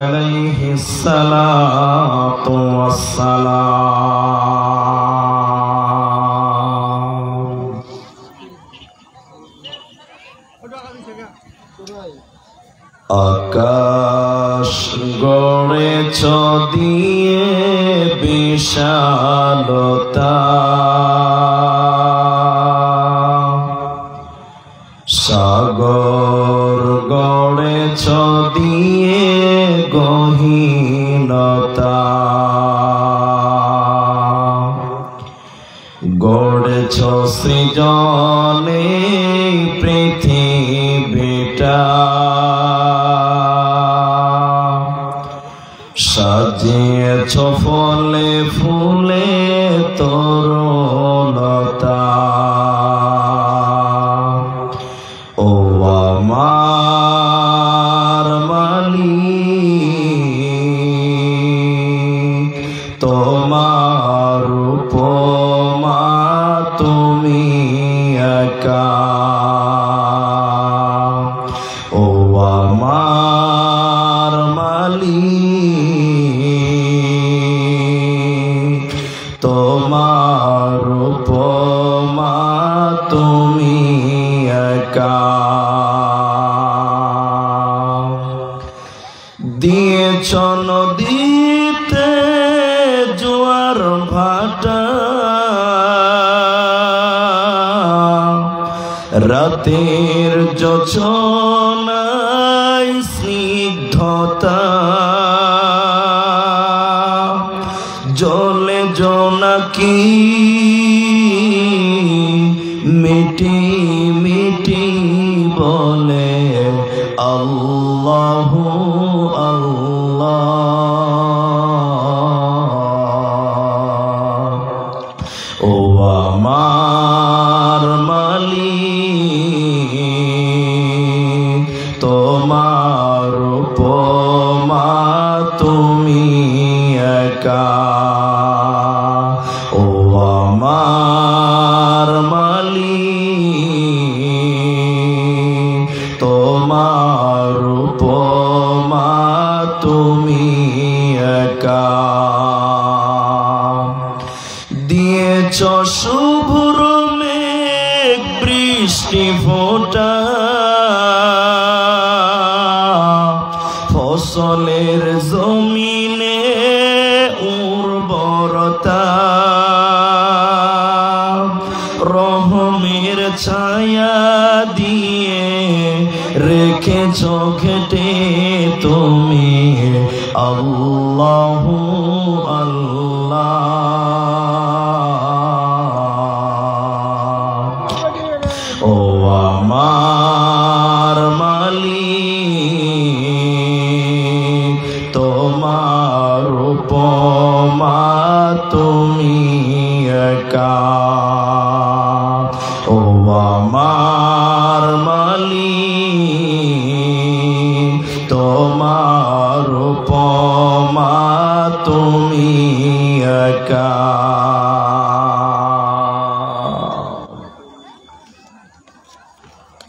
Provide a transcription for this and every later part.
عليه الصلاة والسلام আকাশ গড়েছ দিয়ে বিশালতা সাগর গড়েছ দিয়ে গহীনতা গড়েছ সৃজনে পৃথিবীটা সাজিয়েছ ফলে ফুলে তরুলতা ও আমার মালিক তোমার উপমা তুমি একা ও আমার মালিক তোমার উপমা তুমি একা দিয়েছ নদীতে জোয়ার ভাটা রাতের যোছনায় স্নিগ্ধতা জলে জোনাকি মিটি মিটি বলে আল্লাহু আল্লাহ ও আমার মালিক তোমার উপমা তুমি একা ও আমার মালিক তোমার উপমা তুমি একা দিয়েছ শুভ্র মেঘ বৃষ্টি ফোঁটা ফসলের জমিনে উর্বরতা রহমের ছায়া দিয়ে রেখেছ ঘেটে তুমি আল্লাহু আল্লাহ ও আমার মালিক তোমার উপমা তুমি একা ও আমার মালিক তোমার উপমা তুমি একা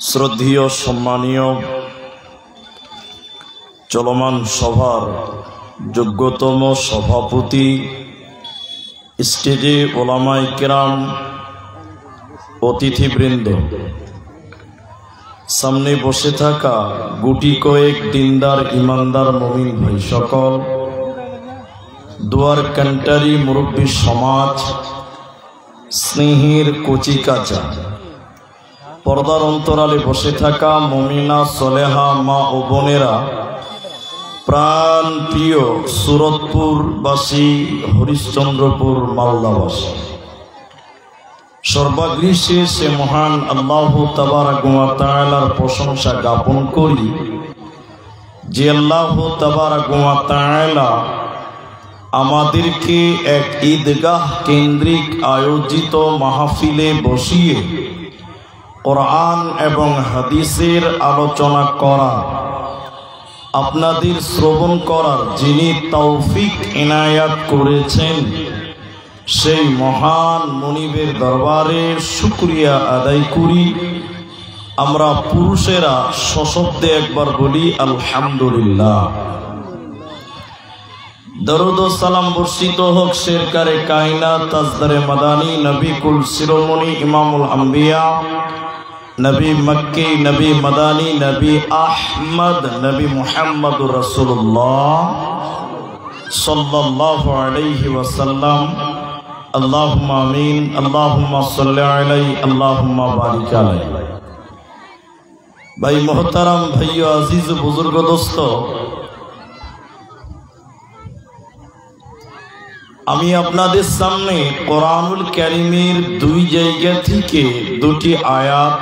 শ্রদ্ধেয় সম্মানীয় চলমান সভার যোগ্যতম সভাপতি স্টেজে ওলামায়ে কেরাম অতিথিবৃন্দ সামনে বসে থাকা গুটি কয়েক দিনদার ইমানদার মুমিন ভাই সকল দুয়ার কান্টারি মুরব্বী সমাজ স্নেহের কচিকাচা পর্দার অন্তরালে বসে থাকা মুমিনা সলেহা মা ও বোনেরা প্রাণ প্রিয় সুরতপুরবাসী হরিশ্চন্দ্রপুর মালদাবাসী সর্বাগ্রীষে সে মহান আল্লাহ তাবারক ওয়া তাআলার প্রশংসা জ্ঞাপন করি যে আল্লাহ তাবারক ওয়া তাআলা আমাদেরকে এক ঈদগাহ কেন্দ্রিক আয়োজিত মাহফিলে বসিয়ে কোরআন এবং হাদিসের আলোচনা করা আপনাদের শ্রবণ করার যিনি তৌফিক ইনায়াত করেছেন সেই মহান মুনিবের দরবারে শুকরিয়া আদায় করি। আমরা পুরুষেরা সশব্দে একবার বলি আলহামদুলিল্লাহ। দরুদ ও সালাম বর্ষিত হোক শেরকারে কায়নাত তাজদারে মাদানী নবী কুল শিরোমণি ইমামুল আম্বিয়া নবী মক্কি নবী মাদানী নবী আহমদ নবী মুহাম্মদুর রাসূলুল্লাহ সাল্লাল্লাহু আলাইহি ওয়াসাল্লাম। আল্লাহুম্মা আমিন। আল্লাহুম্মা সাল্লি আলাইহি আল্লাহুম্মা বারিক আলাইহি। ভাই মোহতারাম, ভাইও আজিজ, বুজুর্গ, দোস্ত, আমি আপনাদের সামনে কোরআনুল কারীমের দুই জায়গা থেকে দুটি আয়াত,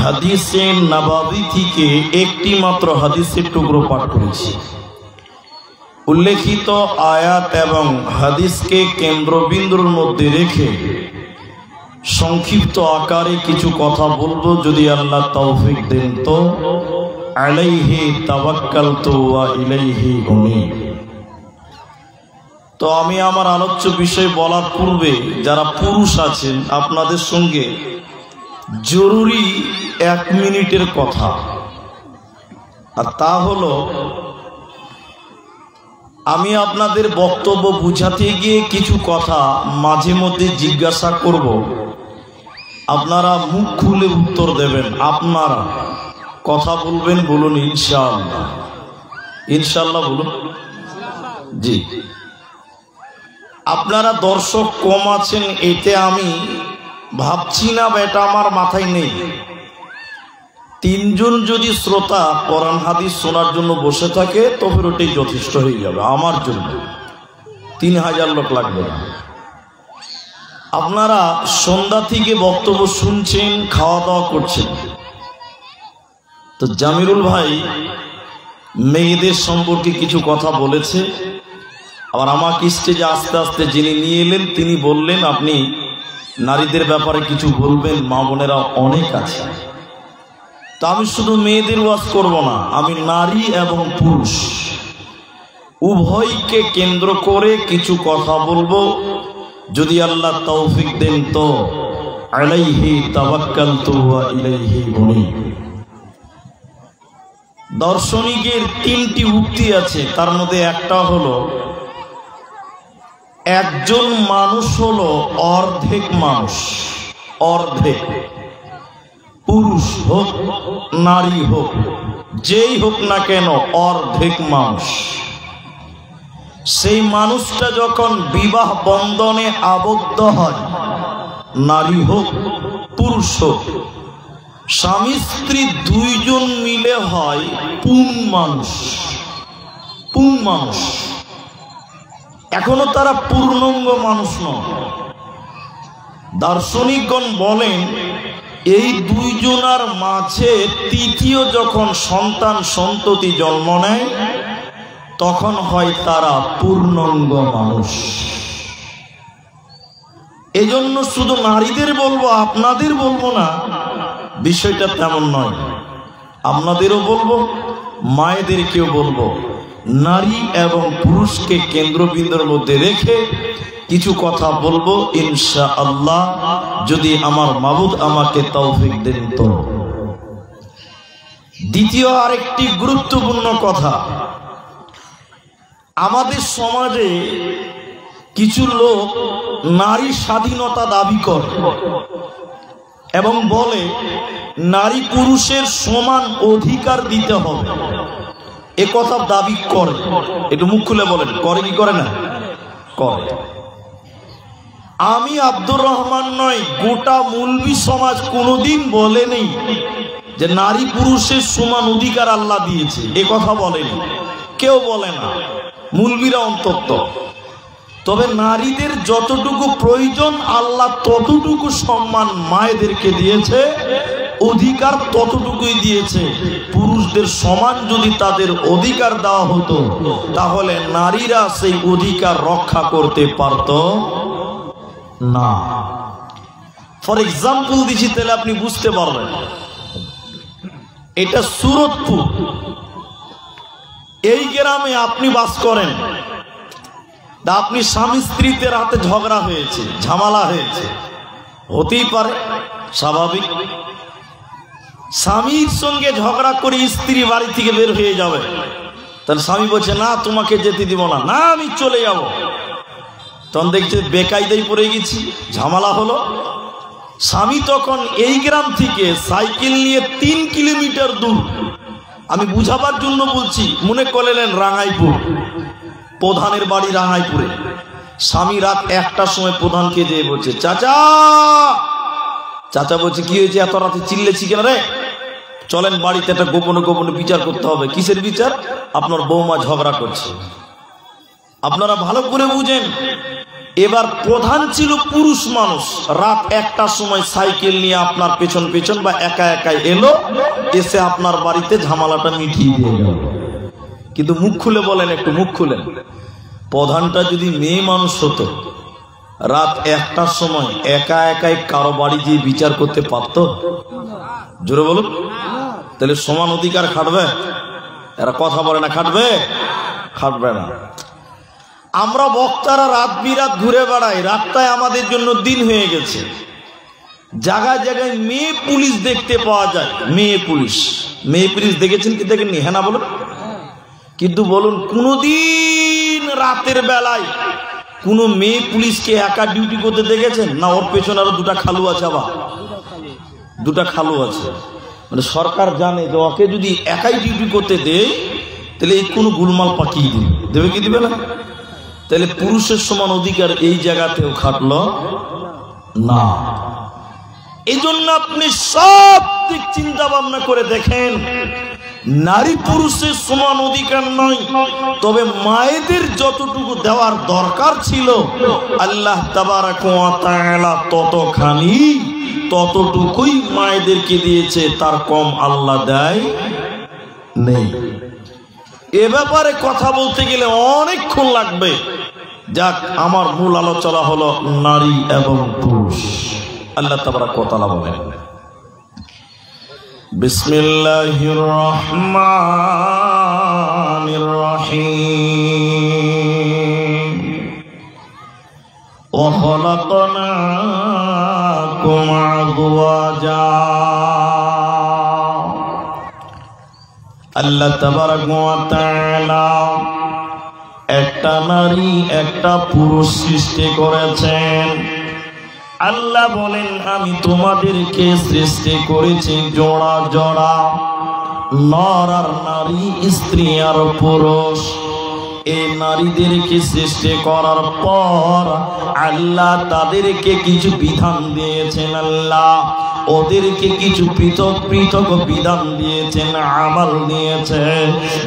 হাদিসে নববী থেকে একটি মাত্র হাদিসের টুকরো পাঠ করেছি। উল্লেখিত আয়াত এবং হাদিসকে কেন্দ্রবিন্দুর মধ্যে রেখে সংক্ষিপ্ত আকারে কিছু কথা বলবো, যদি আল্লাহ তৌফিক দেন তো। আলাইহি তাওয়াক্কালতু ওয়া ইলাইহি উনীব। তো আমি আমার আলোচ্য বিষয় বলার পূর্বে যারা পুরুষ আছেন আপনাদের সঙ্গে জরুরি 1 মিনিটের কথা, আর তা হলো আমি আপনাদের বক্তব্য বুঝাতে গিয়ে কিছু কথা মাঝে মধ্যে জিজ্ঞাসা করব, আপনারা মুখ খুলে উত্তর দেবেন। আপনারা কথা বলবেন, বলুন ইনশাআল্লাহ। ইনশাআল্লাহ বলুন। জি, আপনারা দর্শক কম আছেন এতে আমি ভাবছি না, বা এটা আমার মাথায় নেই। 3 জন যদি শ্রোতা কোরআন হাদিস শোনার জন্য বসে থাকে তবে ওটাই যথেষ্ট হয়ে যাবে আমার জন্য। 3000 লোক লাগবে না। আপনারা সন্ধ্যা থেকে বক্তব্য শুনছেন, খাওয়া দাওয়া করছেন। তো জামিরুল ভাই মেয়েদের সম্পর্কে কিছু কথা বলেছে, আবার আমাকে স্টেজে আস্তে আস্তে যিনি নিয়ে এলেন তিনি বললেন আপনি নারীদের ব্যাপারে কিছু বলবেন, মা বোনেরা অনেক আছে। তা আমি শুধু মেয়েদের ওয়াজ করব না, আমি নারী এবং পুরুষ উভয়কে কেন্দ্র করে কিছু কথা বলবো, যদি আল্লাহ তৌফিক দেন তো। আলাইহি তাওয়াক্কালতু ওয়া ইলাইহি উনীব। দার্শনিকের 3টি উক্তি আছে, তার মধ্যে একটা হলো একজন মানুষ হলো অর্ধেক মানুষ। অর্ধেক, পুরুষ হোক নারী হোক, যেই হোক না কেন অর্ধেক মানুষ। সেই মানুষটা যখন বিবাহ বন্ধনে আবদ্ধ হয়, নারী হোক পুরুষ হোক, স্বামী স্ত্রী 2 জন মিলে হয় পূর্ণ মানুষ। পূর্ণ মানুষ। এখনো তারা পূর্ণাঙ্গ মানুষ নয়। দার্শনিকগণ বলেন এই 2 জনার মাঝে তৃতীয় যখন সন্তান সন্ততি জন্ম নেয় তখন হয় তারা পূর্ণাঙ্গ মানুষ। এজন্য শুধু নারীদের বলবো, আপনাদের বলবো না, বিষয়টা তেমন নয়। আপনাদেরও বলবো, মায়েদেরকেও বলবো। নারী এবং পুরুষকে কেন্দ্রবিন্দুর মধ্যে রেখে কিছু কথা বলবো ইনশাআল্লাহ, যদি আমার মাবুদ আমাকে তৌফিক দেন তো। দ্বিতীয় আরেকটি গুরুত্বপূর্ণ কথা, আমাদের সমাজে কিছু লোক নারী স্বাধীনতা দাবি করে এবং বলে নারী পুরুষের সমান অধিকার দিতে হবে। এ কথা দাবি করে। একটু মুখ খুলে বলেন, করে কি করে না? করে। আমি আব্দুর রহমান নয়, গোটা মৌলবী সমাজ কোনোদিন বলেনি যে নারী পুরুষের সমান অধিকার আল্লাহ দিয়েছে, এ কথা বলেনি, কেউ বলে না, মৌলবীরা অন্তত। তবে নারীদের যতটুকু প্রয়োজন আল্লাহ ততটুকু সম্মান মায়েদেরকে দিয়েছে, অধিকার ততটুকুই দিয়েছে। পুরুষদের সমান যদি তাদের অধিকার দেওয়া হতো তাহলে নারীরা সেই অধিকার রক্ষা করতে পারত না। ফর এক্সাম্পল দিচ্ছি, তাহলে আপনি বুঝতে পারবেন। এটা সুরতপুর, এই গ্রামে আপনি বাস করেন, আপনি স্বামী স্ত্রীতে রাতে ঝগড়া হয়েছে, ঝামেলা হয়েছে, হতেই পারে, স্বাভাবিক। স্বামীর সঙ্গে ঝগড়া করে স্ত্রী বাড়ি থেকে বের হয়ে যাবে, তাহলে স্বামী বলছে না তোমাকে যেতে দিব না, না আমি চলে যাব। তখন দেখছে বেকায়দায় পড়ে গেছি, ঝামেলা হলো। স্বামী তখন এই গ্রাম থেকে সাইকেল নিয়ে 3 কিলোমিটার দূর, আমি বুঝাবার জন্য বলছি, মনে করলেন রাঙাইপুর, প্রধানের বাড়ি রাঙাইপুরে। স্বামী রাত 1টার সময় প্রধানকে যেয়ে বলছে চাচা। চাচা বলছে কি হয়েছে, এত রাতে চিল্লেছি কেন রে? চলেন বাড়িতে একটা গোপনে গোপনে বিচার করতে হবে। কিসের বিচার? আপনার বৌমা ঝগড়া করছে। আপনারা ভালো করে বুঝেন, এবার প্রধান ছিল পুরুষ মানুষ, রাত 1টার সময় সাইকেল নিয়ে আপনার পেছন পেছন বা একা একাই এলো, এসে আপনার বাড়িতে ঝামেলাটা মিটিয়ে দিয়ে গেল। কিন্তু মুখ খুলে বলেন, একটু মুখ খুলেন, প্রধানটা যদি মেয়ে মানুষ হতো, রাত 1টার সময় একা একাই কারো বাড়ি গিয়ে বিচার করতে পারত? জোরে বলুন। তাহলে সমান অধিকার খাটবে? এরা কথা বলে না, খাটবে? খাটবে না। আমরা বক্তারা রাত বিরাত ঘুরে বেড়াই, রাতটায় আমাদের জন্য দিন হয়ে গেছে। জায়গায় জায়গায় মেয়ে পুলিশ দেখতে পাওয়া যায়। মেয়ে পুলিশ, মেয়ে পুলিশ দেখেছেন কি দেখেননি? হ্যাঁ না বলুন। কিন্তু বলুন, কোনদিন রাতের বেলায় কোনো মেয়ে পুলিশকে একা ডিউটি করতে দেখেছেন? না, ওর পেছনে আরো 2টা খালু আছে। আবার 2টা খালু আছে। মানে সরকার জানে যে ওকে যদি একাই ডিউটি করতে দেয়, তাহলে এই কোনো গুলমাল পাকিয়ে দিবে, দেবে কি দিবে না? তাহলে পুরুষের সমান অধিকার এই জায়গাতেও খাটলো না। এই জন্য আপনি সব দিক চিন্তা ভাবনা করে দেখেন, নারী পুরুষের সমান অধিকার নয়, তবে মায়েদের যতটুকু দেওয়ার দরকার ছিল আল্লাহ তাবারাক ওয়া তাআলা ততটুকুই মায়েদেরকে দিয়েছে, তার কম আল্লাহ দেয় নেই। এ ব্যাপারে কথা বলতে গেলে অনেকক্ষণ লাগবে। যাক, আমার মূল আলোচনা হলো নারী এবং পুরুষ। আল্লাহ তাবারাক ওয়া তাআলা বলেন, বিসমিল্লাহির রহমানির রহিম, ওয়া খালাকনাকুম আযওয়াজা। আল্লাহ তাবারাক ওয়া তাআলা একটা নারী একটা পুরুষ সৃষ্টি করেছেন। আল্লাহ বলেন, আমি তোমাদেরকে সৃষ্টি করেছি জোড়া জোড়া, নর আর নারী, স্ত্রী আর পুরুষ। এই নারীদেরকে সৃষ্টি করার পর আল্লাহ তাদেরকে কিছু বিধান দিয়েছেন। আল্লাহ ওদেরকে কিছু পৃথক পৃথক বিধান দিয়েছেন, আমল দিয়েছে,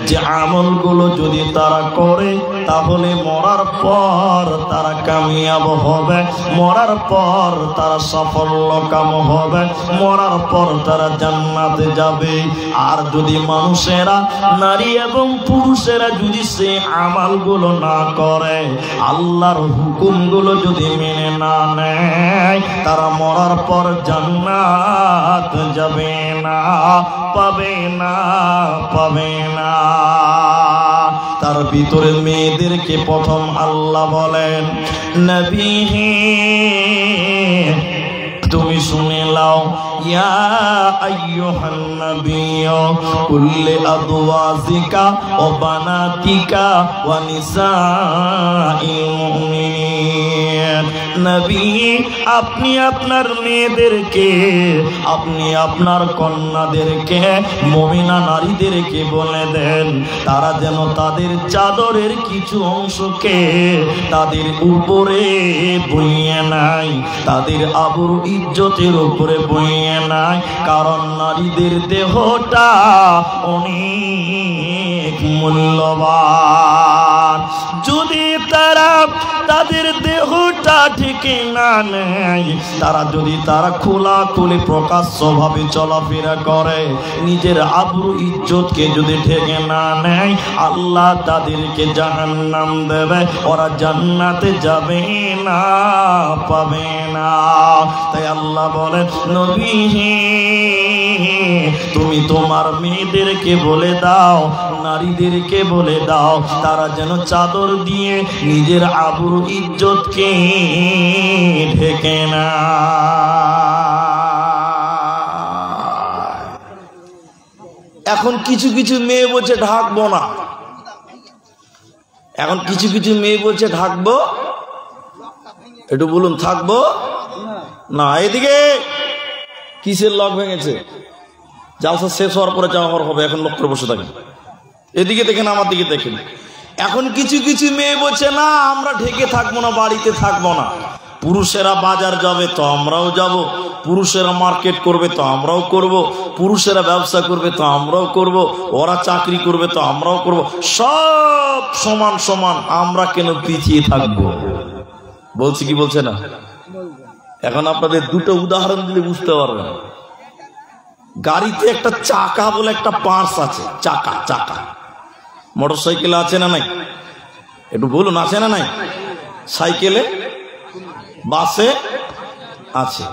যে আমলগুলো যদি তারা করে তাহলে মরার পর তারা কামিয়াব হবে, মরার পর তারা সাফল্য কাম হবে, মরার পর তারা জান্নাতে যাবে। আর যদি মানুষেরা, নারী এবং পুরুষেরা যদি সে আমলগুলো না করে, আল্লাহর হুকুমগুলো যদি মেনে না নেয়, তারা মরার পর জান্নাত যাবে না, পাবে না, পাবে না। তার ভিতরে মেয়েদেরকে প্রথম আল্লাহ বলেন, নবী তুমি শুনে লাও, ইয়া আইয়ুহান নাবিয়্যু কুল্লি আযওয়াজিকা ওয়া বানাতিকা ওয়া নিসাইল মুমিনিন। নবী, আপনি আপনার মেয়েদেরকে, আপনি আপনার কন্যাদেরকে, মুমিনা নারীদেরকে বলে দেন, তারা যেন তাদের চাদরের কিছু অংশকে তাদের উপরে বইয়ে নাই, তাদের আবরু ইজ্জতের উপরে বইয়ে নাই। কারণ নারীদের দেহটা অনেক মূল্যবান। যদি তারা তাদের দেহটা ঠিক না নেয়, তারা খোলাখুলি প্রকাশ্যভাবে চলাফেরা করে, নিজের আবরু ইজ্জতকে যদি ঢেকে না নেয়, আল্লাহ তাদেরকে জাহান্নাম দেবে, ওরা জান্নাতে যাবে না, পাবে না। তাই আল্লাহ বলেন, নবী তুমি তোমার মেয়েদেরকে বলে দাও, নারীদেরকে বলে দাও, তারা যেন চাদর দিয়ে নিজের আবরু ইজ্জতকে ঢেকে না। এখন কিছু কিছু মেয়ে বলছে ঢাকবো না, এখন কিছু কিছু মেয়ে বলছে থাকবো, একটু বলুন থাকবো না। এদিকে কিসের লক ভেঙেছে? জালসা শেষ হওয়ার পরে যাওয়া হবে, এখন লোক করে বসে থাকেন। এদিকে দেখেন, আমার দিকে দেখেন। এখন কিছু কিছু মেয়ে বলছে না আমরা ঢেকে থাকবো না, বাড়িতে থাকবো না। পুরুষেরা বাজার যাবে তো আমরাও যাব, পুরুষেরা মার্কেট করবে তো আমরাও করব, পুরুষেরা ব্যবসা করবে তো আমরাও করব, ওরা চাকরি করবে তো আমরাও করব, সব সমান সমান, আমরা কেন পিছিয়ে থাকবো? বলছি কি বলছে না? এখন আপনাদের দুটো উদাহরণ দিলে বুঝতে পারবেন। গাড়িতে একটা চাকা বলে একটা পার্টস আছে, চাকা চাকা। মোটর সাইকেলে আছে না নাই? একটু বলুন আছে না নাই? সাইকেলে, বাসে আছে।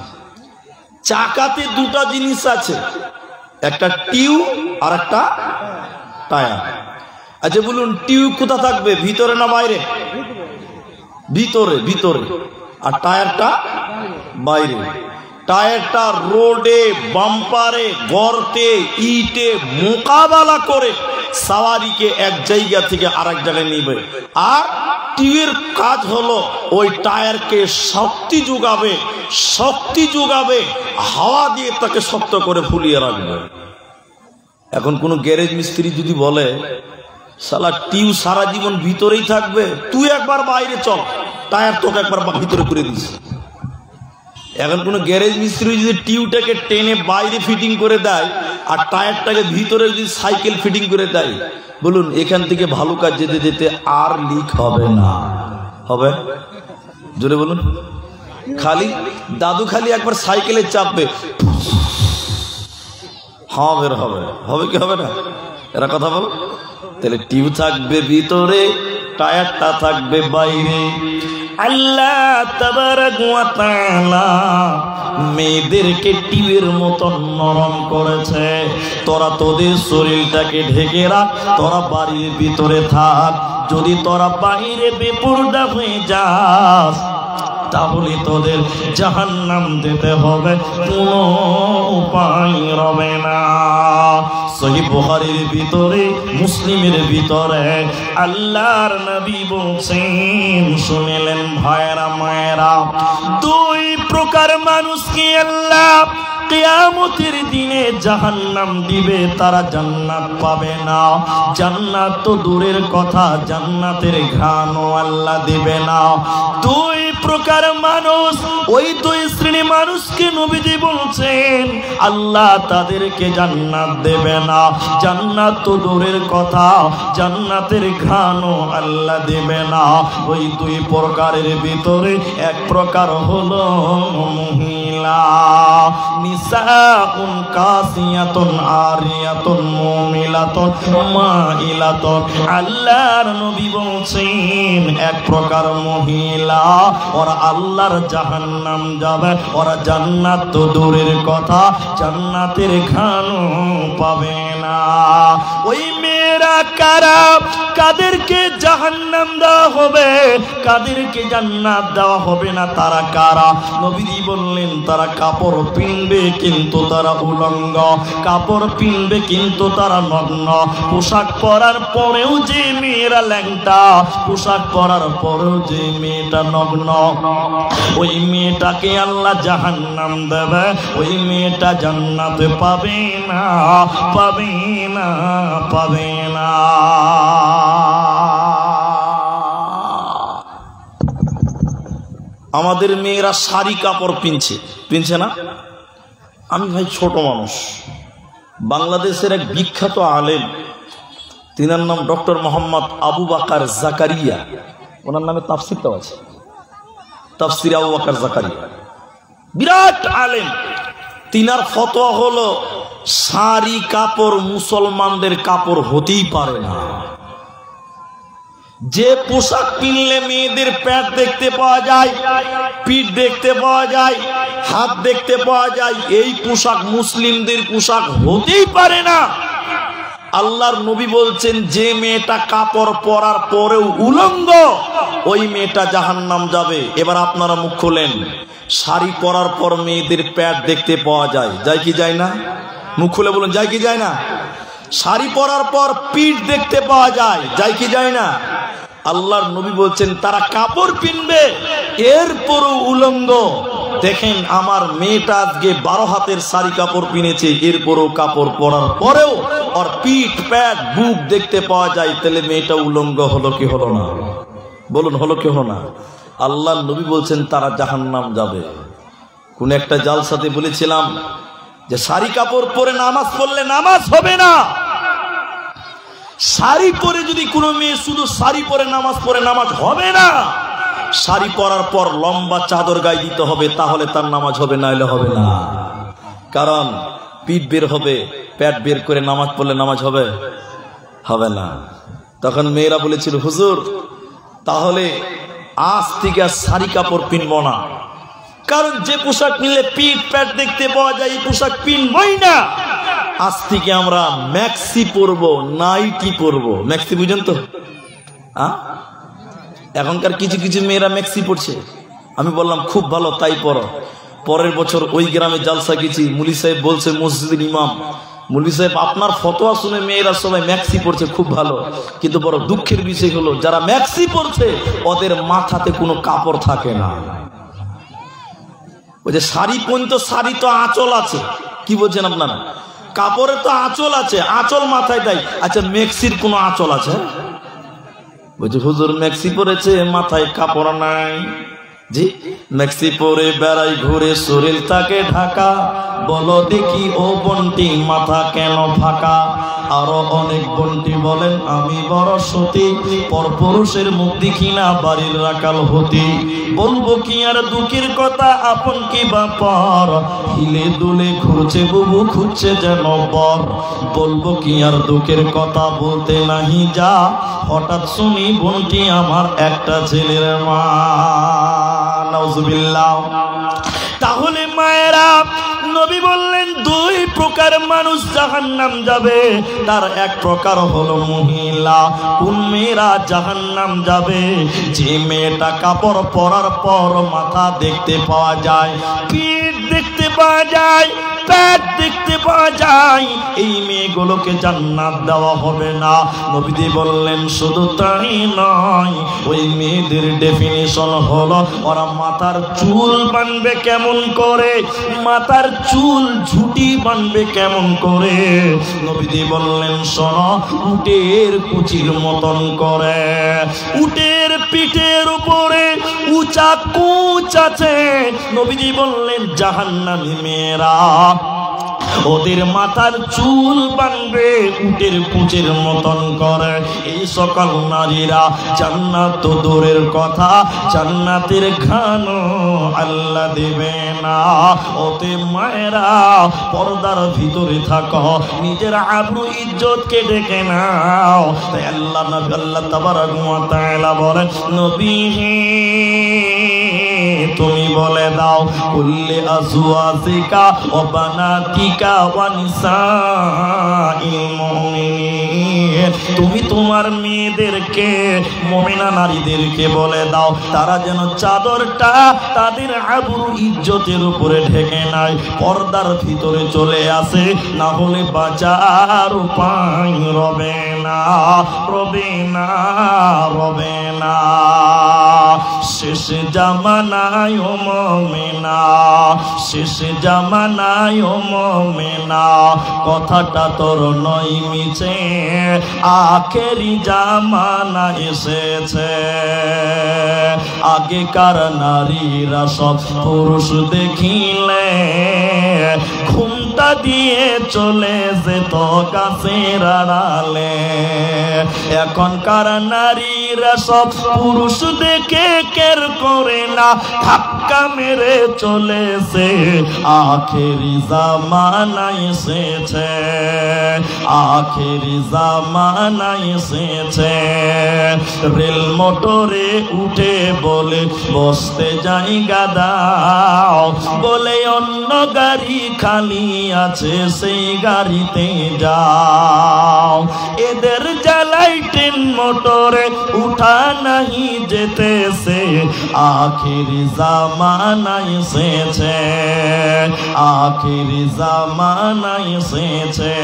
চাকাতে দুটা জিনিস আছে, একটা টিউব আর একটা টায়ার। আচ্ছা বলুন টিউব কোথা থাকবে, ভিতরে না বাইরে? ভিতরে, ভিতরে। আর টায়ারটা বাইরে। টায়ারটা রোডে, বাম্পারে, গর্তে, ইটে মোকাবেলা করে সাওয়ারিকে এক জায়গা থেকে আরেক জায়গায় নিবে। আর টিউবের কাজ হলো ওই টায়ারকে শক্তি যোগাবে, শক্তি যোগাবে, হাওয়া দিয়ে তাকে শক্ত করে ফুলিয়ে রাখবে। এখন কোন গ্যারেজ মিস্ত্রি যদি বলে শালা টিউব সারা জীবন ভিতরেই থাকবে, তুই একবার বাইরে চল, টায়ার তোকে একবার ভিতরে করে দিস। এখন কোন গ্যারেজ মিস্ত্রি যদি টিউবটাকে টেনে বাইরে ফিটিং করে দেয় আর টায়ারটাকে ভিতরে যদি সাইকেল ফিটিং করে দেয়, বলুন এখান থেকে ভালো কাজ যেতে যেতে আর লিক হবে না? হবে? জোরে বলুন। খালি দাদু খালি একবার সাইকেলে চাপবে, হ্যাঁ বের হবে। হবে কি হবে না? এরা কথা বলো। তাহলে টিউব থাকবে ভিতরে, টায়ারটা থাকবে বাইরে। আল্লাহ তাবারাক ওয়া তাআলা মেয়েদেরকে টিউবের মতন নরম করেছে। তোরা তোদের শরীরটাকে ঢেকে রাখ, তোরা বাড়ির ভিতরে থাক। যদি তোরা বাইরে বেপরদা হয়ে যাস তাহলে তোদের জাহান্নাম যেতে হবে, কোনো উপায় রবে না। সহিহ বুখারীর ভিতরে, মুসলিমের ভিতরে আল্লাহর নবী বলেন, শুনলেন ভাইরা মায়েরা, দুই প্রকার মানুষকে আল্লাহ কিয়ামতের দিনে জাহান্নাম দিবে, তারা জান্নাত পাবে না। জান্নাত তো দূরের কথা, জান্নাতের ঘ্রাণও আল্লাহ দিবে না। দুই প্রকার মানুষ, ওই দুই শ্রেণী মানুষকে নবীজি বলছেন আল্লাহ তাদেরকে জান্নাত দেবে না। জান্নাত তো দূরের কথা, জান্নাতের ঘ্রাণও আল্লাহ দেবে না। ওই দুই প্রকারের ভিতরে এক প্রকার হলো মহিলা, নিসাউন কাসিয়াতুন আরিয়াতুন মুমিলাতুন মাইলাতুন। আল্লাহর নবী বলছেন এক প্রকার মহিলা, ওরা আল্লাহর জাহান্নাম যাবে, ওরা জান্নাত তো দূরের কথা, জান্নাতের ঘ্রাণও পাবে না। ওই মেয়েরা কারা? কাদেরকে জাহান্নাম দেওয়া হবে, কাদেরকে জান্নাত দেওয়া হবে না, তারা কারা? নবীজি বললেন তারা কাপড় পিনবে কিন্তু তারা উলঙ্গ, কাপড় পিনবে কিন্তু তারা নগ্ন। পোশাক পরার পরেও যে মেয়েরা ল্যাংটা, পোশাক পরার পরেও যে মেয়েটা নগ্ন, ওই মেয়েটাকে আল্লাহ জাহান্নাম দেবে, ওই মেয়েটা জান্নাতে পাবে না, পাবে না, পাবে না। আমাদের মেয়েরা শাড়ি কাপড় পিনছে না? আমি ভাই ছোট মানুষ, বাংলাদেশের এক বিখ্যাত আলেম, তিনার নাম ডক্টর মোহাম্মদ আবু বাকার জাকারিয়া, ওনার নামে তাফসিরটাও আছে, তাফসির আবু বাকার জাকারিয়া, বিরাট আলেম। তিনার ফতোয়া হলো শাড়ি কাপড় মুসলমানদের কাপড় হতেই পারে না। যে পোশাক কিনলে মেয়েদের প্যাট দেখতে পাওয়া যায়, পিঠ দেখতে পাওয়া যায়, হাত দেখতে পাওয়া যায়, এই পোশাক মুসলিমদের পোশাক হতেই পারে না। আল্লাহর নবী বলছেন যে মেয়েটা কাপড় পরার পরেও উলঙ্গ, ওই মেয়েটা জাহান্নাম যাবে। এবার আপনারা মুখ খোলেন, শাড়ি পরার পর মেয়েদের প্যাট দেখতে পাওয়া যায়, যায় কি যায় না? মুখ খুলে বলুন, যায় কি যায় না? শাড়ি পরার পর পিঠ দেখতে পাওয়া যায়, যায় কি যায় না? আল্লাহর নবী বলছেন তারা কাপড় পিনবে এরপরও উলঙ্গ। দেখেন আমার মেয়েটা আজকে 12 হাতের শাড়ি কাপড় পিনেছে, এরপরও কাপড় পরার পরেও ওর পিঠ প্যাট বুক দেখতে পাওয়া যায়, তাহলে মেয়েটা উলঙ্গ হলো কি হলো না? বলুন হলো কি হলো না? আল্লাহর নবী বলছেন তারা জাহান্নাম যাবে। কোন একটা জালসাতে বলেছিলাম যে শাড়ি কাপড় পরে নামাজ পড়লে নামাজ হবে না। শাড়ি পরে যদি কোনো মেয়ে শুধু শাড়ি পরে নামাজ পড়ে নামাজ হবে না। শাড়ি পরার পর লম্বা চাদর গায়ে দিতে হবে, তাহলে তার নামাজ হবে, না হলে হবে না। কারণ পিঠ বের হবে, পেট বের করে নামাজ পড়লে নামাজ হবে হবে না। তখন মেয়েরা বলেছিল হুজুর তাহলে আজ থেকে আর শাড়ি কাপড় পিনবো না, কারণ যে পোশাক নিলে পিঠ পেট দেখতে পাওয়া যায় এই পোশাক পিনবই না। আজ থেকে আমরা ম্যাক্সি পরবো, নাইটি পরবো। ম্যাক্সি বুঝেন তো? এখনকার কিছু কিছু মেয়েরা ম্যাক্সি পড়ছে। আমি বললাম খুব ভালো, তাই পরো। পরের বছর ওই গ্রামে জালসা গেছি, মুলি সাহেব বলছে মসজিদের ইমাম, মুলি সাহেব আপনার ফতোয়া শুনে মেয়েরা সবাই ম্যাক্সি পড়ছে, খুব ভালো, কিন্তু বড় দুঃখের বিষয় হলো যারা ম্যাক্সি পড়ছে ওদের মাথাতে কোনো কাপড় থাকে না। ওই যে শাড়ি পর্যন্ত, শাড়ি তো আঁচল আছে, কি বলছেন আপনারা? কাপড়ের তো আঁচল আছে, আঁচল মাথায় দেয়। আচ্ছা ম্যাক্সির কোনো আঁচল আছে? বলছে হুজুর ম্যাক্সি পরেছে মাথায় কাপড় নাই। জি, ম্যাক্সি পরে বেড়াই ঘুরে শরীর তাকে ঢাকা, বলো দেখি ও বন্টি মাথা কেন ফাঁকা? আরো অনেক বন্টি বলেন আমি বড় সতী, পরপুরুষের মুখ দেখি না বাড়ির রাখাল হতি। বলবো কি আর দুঃখের কথা আপন কি বাপর, হিলে দুলে ঘুরছে বুবু খুঁজছে যেন বর। বলবো কি আর দুঃখের কথা বলতে নাহি যা, হঠাৎ শুনি বন্টি আমার একটা ছেলের মা। নাউজুবিল্লাহ। তাহলে মায়েরা নবী বললেন দুই প্রকার মানুষ জাহান্নাম যাবে, তার এক প্রকার হলো মহিলা। কোন মেয়েরা জাহান্নাম যাবে? যে মেয়েটা কাপড় পরার পর মাথা দেখতে পাওয়া যায়, পিঠ দেখতে পাওয়া যায়, পেট দেখতে পাওয়া যায়, এই মেয়েগুলোকে জান্নাত দেওয়া হবে না। নবীজি বললেন শুধু তাই নয়, ওই মেয়েদের ডেফিনিশন হলো ওরা মাথার চুল বাঁধবে কেমন করে, মাথার চুল ঝুটি বাঁধবে কেমন করে। নবীজি বললেন শোনো, উটের কুচির মতন করে। উটের পিঠের উপরে উঁচা কুচ আছে। নবীজি বললেন জাহান্নামী মেয়েরা ওদের মাথার চুল বাঁধবে উটের কুচের মতন করে। এই সকল নারীরা জান্নাত তো দূরের কথা, জান্নাতের ঘানও আল্লাহ দেবে না। ওতে মায়েরা পর্দার ভিতরে থাকো, নিজের আবরু ইজ্জতকে ডেকে নাও। তাই আল্লাহ নবী আল্লাহ তাবারক ওয়া তাআলা বলেন নবী তুমি বলে দাও কুল্লি আজওয়াজিকা ওয়া বানাতিকা ওয়া নিসাইল মুমিনিন, তুমি তোমার মেয়েদেরকে মুমিনা নারীদেরকে বলে দাও তারা যেন চাদরটা তাদের আবরু ইজ্জতের উপরে ঢেকে নাই, পর্দার ভিতরে চলে আসে, না হলে বাঁচার উপায় রবে না, রবে না, রবে না। শেষ জামানায় ও মুমিনা, শেষ জামানায় ও মুমিনা, কথাটা তোর নয় মিছে, আখেরি জামানা এসেছে। আগেকার নারীরা সব পুরুষ দেখিলে ঘুমটা দিয়ে চলে যেত গাছের আড়ালে, এখনকার নারীরা সব পুরুষ দেখে কের করে না, ধাক্কা মেরে চলেছে, আখেরি জামানা এসেছে, আখেরি জামানা এসেছে। রেল মোটরে উঠে বলে বসতে জায়গা দাও, বলে অন্য গাড়ি খালি আছে সেই গাড়িতে যাও। এদের জ্বালাই ট্রেন মোটরে উঠা নাহি যেতেছে, আখির জামানা এসেছে, আখির জামানা এসেছে।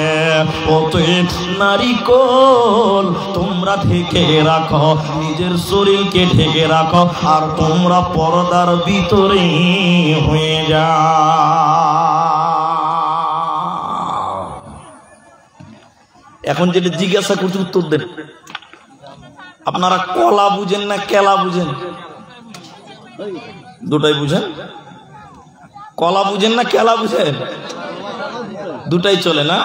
অতএব নারীকোল তোমরা ঢেকে রাখো, নিজের শরীরকে ঢেকে রাখো, আর তোমরা পর্দার ভিতরে হয়ে যাও। এখন যেটা জিজ্ঞাসা করছি উত্তর দেন। আপনারা কলা বুঝেন না কেলা বুঝেন? দুটাই বুঝেন? কলা বুঝেন না কেলা বুঝেন? দুটাই চলে না?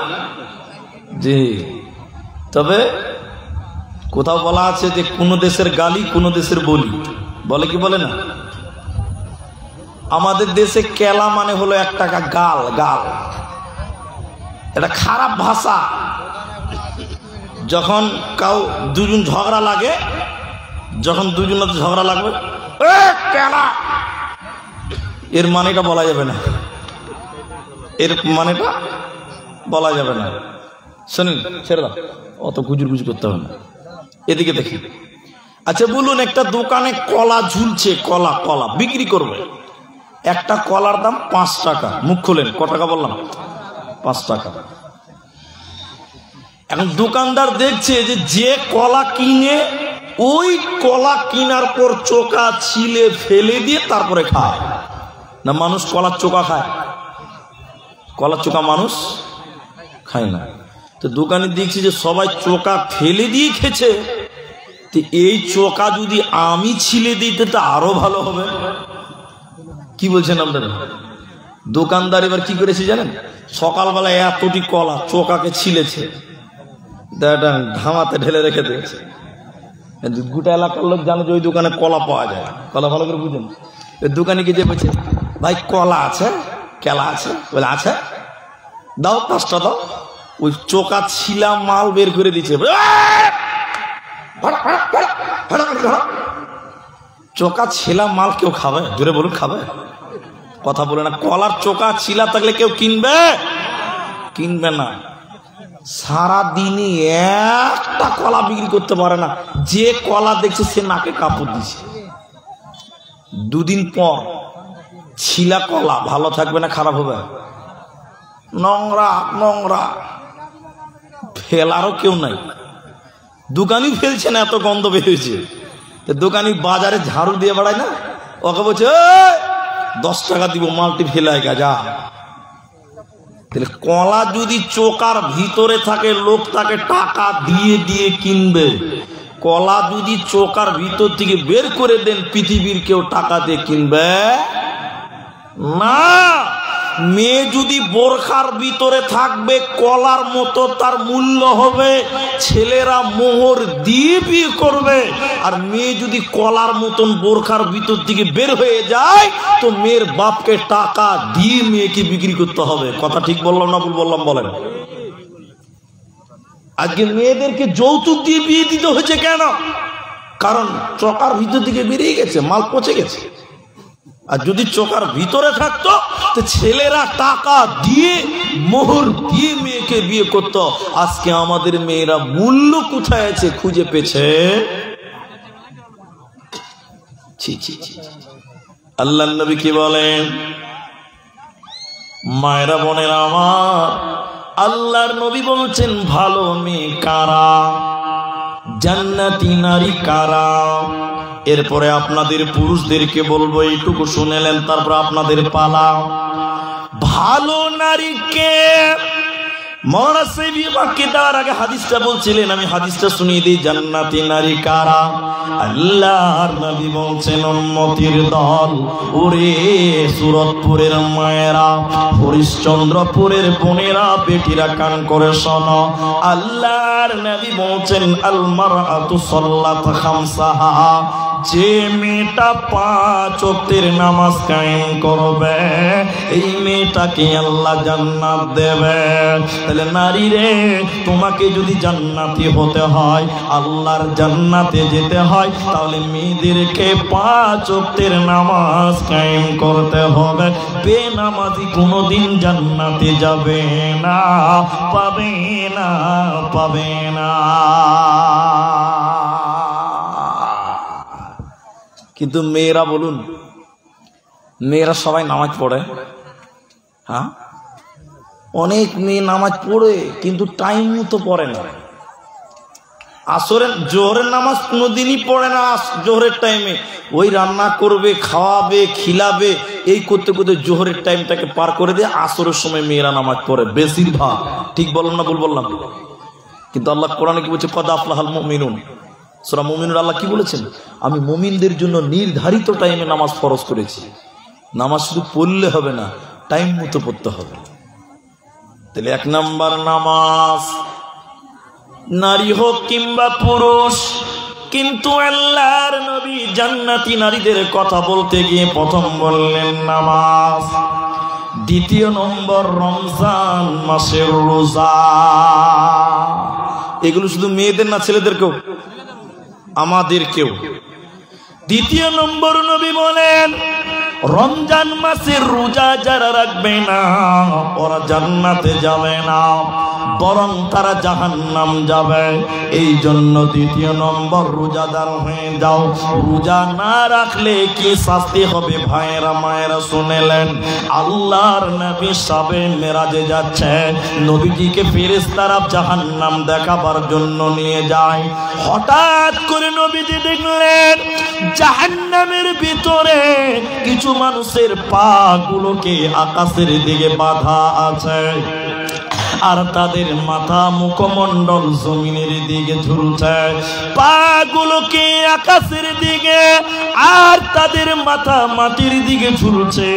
জি। তবে কোথাও বলা আছে যে কোন দেশের গালি কোন দেশের বলি, বলে কি বলে না? আমাদের দেশে কেলা মানে হলো এক টাকা গাল, গাল এটা খারাপ ভাষা। যখন কাউ দুজন ঝগড়া লাগে, যখন দুজনের ঝগড়া লাগবে, কেলা, এর মানেটা বলা যাবে না, এর মানেটা বলা যাবে না। শুনুন, ছেড়ে দাও, অত গুজুর গুজু করতে হবে না। এদিকে দেখি। আচ্ছা বলুন, একটা দোকানে কলা ঝুলছে, কলা কলা বিক্রি করবে, একটা কলার দাম 5 টাকা। মুখ খুলেন, ক টাকা বললাম? 5 টাকা। এখন দোকানদার দেখছে যে যে কলা কিনে, ওই কলা কেনার পর চোকা ছিলে ফেলে দিয়ে তারপরে খায় না। মানুষ কলার চোকা খায়? কলার চোকা মানুষ খায় না। তো দোকানে দেখছি যে সবাই চোকা ফেলে দিয়ে খেছে, তো এই চোকা যদি আমি ছিলে দিতে তো আরো ভালো হবে। কি বলছেন আপনারা? দোকানদার এবার কি করেছে জানেন? সকালবেলা এতটি কলা চোকাকে ছিলেছে, ধামাতে ঢেলে রেখে দিয়েছে। গোটা এলাকার লোক জানে যে ওই দোকানে কলা পাওয়া যায়। কলা ভালো করে বুঝেন। ওই দোকানে গিয়ে বলছে, ভাই কলা আছে, কেলা আছে? বলে আছে, দাও 5টা দাও। ওই চোকা ছিলা মাল বের করে দিচ্ছে। চোকা ছিলা মাল কেউ খাবে? জোরে বলুন, খাবে? কথা বলে না। কলার চোকা ছিলা থাকলে কেউ কিনবে? কিনবে না। সারা দিনে একটা কলা বিক্রি করতে পারে না। যে কলা দেখছে সে নাকে কাপড় দিছে। 2 দিন পর ছিলা কলা ভালো থাকবে না খারাপ হবে? নোংরা নোংরা, ফেলারও কেউ নাই। দোকানি ফেলছে না, এত গন্ধ বেরিয়েছে। দোকানি বাজারে ঝাড়ু দিয়ে বেড়ায় না, ওকে বলছে 10 টাকা দিব, মালটি ফেলায় গা যা। তাহলে কলা যদি চোকার ভিতরে থাকে, লোক তাকে টাকা দিয়ে দিয়ে কিনবে। কলা যদি চোকার ভিতর থেকে বের করে দেন, পৃথিবীর কেউ টাকা দিয়ে কিনবে না। মেয়ে যদি বোরখার ভিতরে থাকবে, কলার মতো তার মূল্য হবে, ছেলেরা মোহর দিয়ে বিয়ে করবে। আর মেয়ে যদি কলার মতন বোরখার ভিতর থেকে বের হয়ে যায়, তো মেয়ের বাপকে টাকা দিয়ে মেয়েকে বিক্রি করতে হবে। কথা ঠিক বললাম না ভুল বললাম বলেন? আজকে মেয়েদেরকে যৌতুক দিয়ে বিয়ে দিতে হয়েছে কেন? কারণ চোকার ভিতর থেকে বেরিয়ে গেছে, মাল পচে গেছে। আর যদি চোকার ভিতরে থাকতো, তো ছেলেরা টাকা দিয়ে মোহর দিয়ে মেয়েকে বিয়ে করত। আজকে আমাদের মেয়েরা মূল্য কোথায় আছে খুঁজে পেয়েছে। আল্লাহর নবী কি বলেন? মায়েরা বোনেরা আমার, আল্লাহর নবী বলছেন ভালো মেয়ে কারা, জান্নাতি নারী কারা। এরপরে আপনাদের পুরুষদেরকে বলবো, এইটুকু শুনেলেন, তারপর আপনাদের পালা। ভালো নারীকে মৌলানা সাইফি বাক্যে দেওয়ার আগে হাদিসটা বলছিলেন, আমি হাদিসটা শুনিয়ে দিই। জান্নাতি নারী কারা? আল্লাহর নবী বলছেন উম্মতির দল। ওরে সুরতপুরের মায়েরা, হরিশ্চন্দ্রপুরের বোনেরা, বেটিরা কান করে শোনো। আল্লাহর নবী বলছেন আল মারআতু সাল্লাত খামসাহা, যে মেয়েটা 5 ওয়াক্তের নামাজ কায়েম করবে, এই মেয়েটাকে আল্লাহ জান্নাত দেবে। তাহলে নারী রে, তোমাকে যদি জান্নাতি হতে হয়, আল্লাহর জান্নাতে যেতে হয়, তাহলে মেয়েদেরকে 5 ওয়াক্তের নামাজ কায়েম করতে হবে। বেনামাজি কোনোদিন জান্নাতে যাবে না, পাবে না, পাবে না। কিন্তু মেয়েরা বলুন, মেয়েরা সবাই নামাজ পড়ে? হ্যাঁ, অনেক মেয়ে নামাজ পড়ে কিন্তু টাইম মতো পড়ে না। আসরের জোহরের নামাজ কোনোদিনই পড়ে না জোহরের টাইমে। ওই রান্না করবে, খাওয়াবে, খিলাবে, এই করতে করতে জোহরের টাইমটাকে পার করে দিয়ে আসরের সময় মেয়েরা নামাজ পড়ে বেশিরভাগ। ঠিক বললাম না ভুল বললাম? কিন্তু আল্লাহ কোরআনে কি বলছে? কদ আফলাহাল মুমিনুন। সূরা মুমিনুন আল্লাহ কি বলেছেন? আমি মুমিনদের জন্য নির্ধারিত টাইমে নামাজ ফরজ করেছি। নামাজ শুধু পড়লে হবে না, টাইম মতো পড়তে হবে। তাহলে 1 নাম্বার নামাজ, নারী হোক কিংবা পুরুষ। কিন্তু আল্লাহর নবী জান্নাতি নারীদের কথা বলতে গিয়ে প্রথম বললেন নামাজ, দ্বিতীয় নম্বর রমজান মাসের রোজা। এগুলো শুধু মেয়েদের না, ছেলেদেরকেও, আমাদেরকেও। দ্বিতীয় নম্বর নবী বলেন, রমজান মাসের রোজা যারা রাখবে না ওরা জান্নাতে যাবে না, বরং তারা জাহান্নাম যাবে। এই জন্য দ্বিতীয় নম্বর রোজাদার হয়ে যাও। রোজা না রাখলে কি শাস্তি হবে? ভাইয়েরা মায়েরা শুনেলেন, আল্লাহর নবী সাবে মেরাজে যাচ্ছে, নবীজিকে ফেরেশতারা জাহান্নাম দেখাবার জন্য নিয়ে যায়। হঠাৎ করে নবীজি দেখলেন জাহান্নামের ভিতরে কিছু মানুষের পা গুলোকে আকাশের দিকে বাঁধা আছে, আর তাদের মাথা মুখমণ্ডল জমিনের দিকে ঝুলছে। পা গুলোকে আকাশের দিকে আর তাদের মাথা মাটির দিকে ঝুলছে।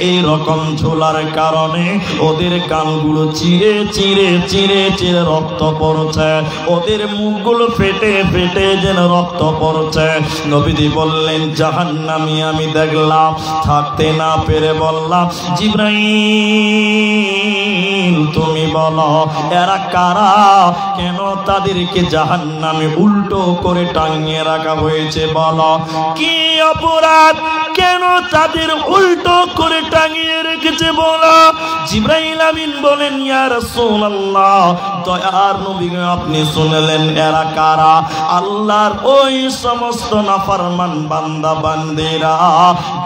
এই রকম ঝোলার কারণে ওদের কানগুলো চিরে চিরে চিরে চিরে রক্ত পড়ছে, ওদের মুখগুলো ফেটে ফেটে যেন রক্ত পড়ছে। নবীজি বললেন, জাহান্নামী আমি দেখলাম। থাকতে না পেরে বললাম, জিবরাইল তুমি বলো এরা কারা? কেন তাদেরকে জাহান্নামে উল্টো করে টাঙিয়ে রাখা হয়েছে? বলো কি অপরাধ? কেন তাদের উল্টো করে টাঙিয়ে রেখেছে বলো? জিবরাইল আমিন বলেন, ইয়া রাসূলুল্লাহ, দয়ার নবী আপনি শুনলেন এরা কারা? আল্লাহর ওই সমস্ত নাফরমান বান্দা বান্দিরা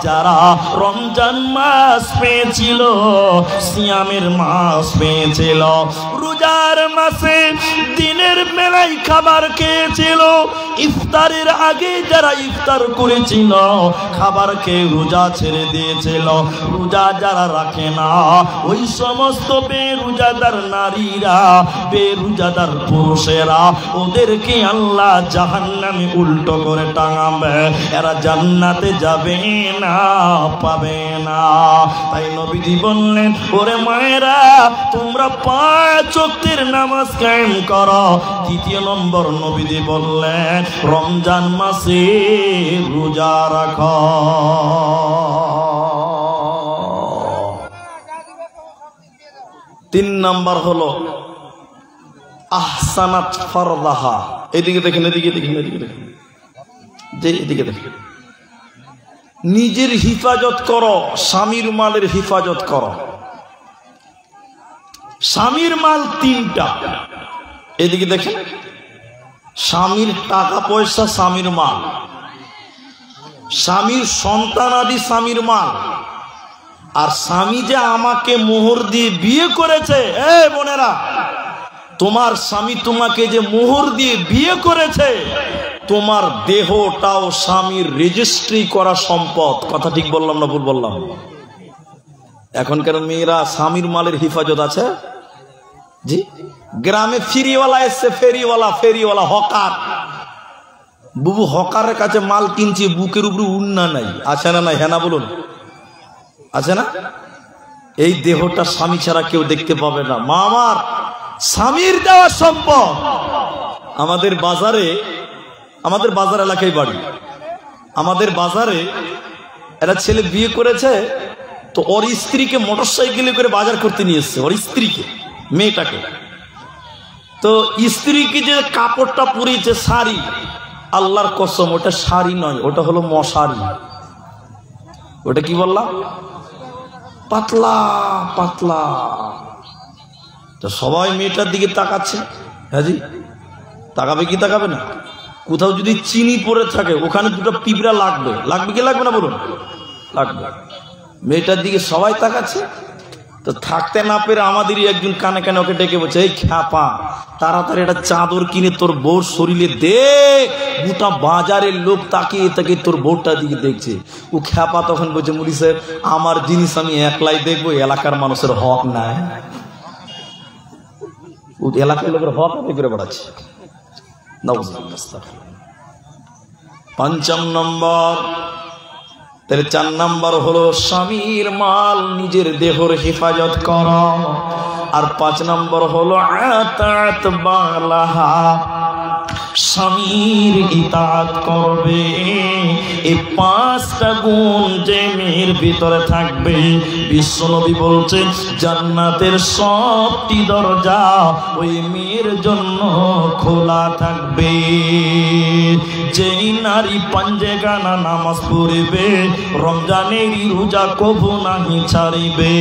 যারা রমজান মাস পেয়েছিল, সিয়ামের মাস পেয়েছিল, রোজার মাসে দিনের বেলায় খাবার খেয়েছিল, ইফতারের আগে যারা ইফতার করেছিল, খাবার খেয়ে রোজা ছেড়ে দিয়েছিল, রোজা যারা রাখে না ওই সমস্ত বেরোজাদার নারীরা, বেরোজাদার পুরুষেরা, ওদেরকে আল্লাহ জাহান্নামে উল্টো করে টাঙাবে। এরা জান্নাতে যাবে না, পাবে না। তাই নবীজি বললেন, ওরে মায়েরা তোমরা 5 ওয়াক্তের নামাজ কায়েম করো। দ্বিতীয় নম্বর নবীজি বললেন, রমজান মাসে রোজা রাখো। 3 নাম্বার হলো আহসানাত ফারদাহা। এদিকে দেখেন, এদিকে দেখেন, এদিকে দেখেন, যে এদিকে দেখেন। নিজের হিফাজত করো, স্বামীর মালের হিফাজত করো। স্বামীর মাল 3টা, এদিকে দেখেন। স্বামীর টাকা পয়সা স্বামীর মাল, স্বামীর সন্তানাদি স্বামীর মাল, আর স্বামী যে আমাকে মোহর দিয়ে বিয়ে করেছে, এই বোনেরা, তোমার স্বামী তোমাকে যে মোহর দিয়ে বিয়ে করেছে, তোমার দেহটাও স্বামীর রেজিস্ট্রি করা সম্পদ। কথা ঠিক বললাম না ভুল বললাম? এখনকার মেয়েরা স্বামীর মালের হিফাজত আছে? জি, গ্রামে ফেরিওয়ালা এসছে, ফেরিওয়ালা হকার। বুবু হকারের কাছে মাল কিনছে, বুকের উপরে উন্না নাই, আছে না নাই? হ্যাঁ না বলুন, আছে না? এই দেহটা স্বামী ছাড়া কেউ দেখতে পাবে না। মা আমার, স্বামীর দেওয়া সম্পদ। আমাদের বাজার এলাকায় বাড়ি, আমাদের বাজারে একটা ছেলে বিয়ে করেছে, তো ওর স্ত্রীকে মোটরসাইকেলে করে বাজার করতে নিয়ে এসছে, ওর স্ত্রীকে, মেয়েটাকে। তো স্ত্রীকে যে কাপড়টা পরিয়েছে শাড়ি, আল্লাহর কসম ওটা শাড়ি নয়, ওটা হলো মশারি। ওটা কি বললাম? পাতলা পাতলা। তো সবাই মেয়েটার দিকে তাকাচ্ছে। হ্যাঁ জি, তাকাবে কি তাকাবে না? কোথাও যদি চিনি পড়ে থাকে ওখানে দুটো পিঁপড়া লাগবে, লাগবে কি লাগবে না বলুন? লাগবে। মেয়েটার দিকে সবাই তাকাচ্ছে, তো থাকতে না পেরে আমাদেরই একজন কানে কানে ওকে ডেকে বলছে, এই খ্যাপা তাড়াতাড়ি একটা চাদর কিনে তোর বউর শরীরে দে। গোটা বাজারের লোক তাকিয়ে তাকিয়ে তোর বউটা দিকে দেখছে। ও খ্যাপা তখন বলছে, মুলি সাহেব আমার জিনিস আমি একলাই দেখবো, এলাকার মানুষের হক নাই। ও এলাকার লোকের হক করে বেড়াচ্ছে। ৫ নম্বর, তাহলে ৪ নম্বর হলো স্বামীর মাল নিজের দেহর হেফাজত করা। আর ৫ নম্বর হলো আতাত বালাহা, স্বামীর ইতাআত করবে। এই ৫টা গুণ যে মেয়ের ভিতরে থাকবে, বিশ্বনবী বলছেন জান্নাতের সবটি দরজা ওই মেয়ের জন্য খোলা থাকবে। যেই নারী পাঞ্জেগানা নামাজ পড়িবে, রমজানের রোজা কবু নাহি ছাড়িবে,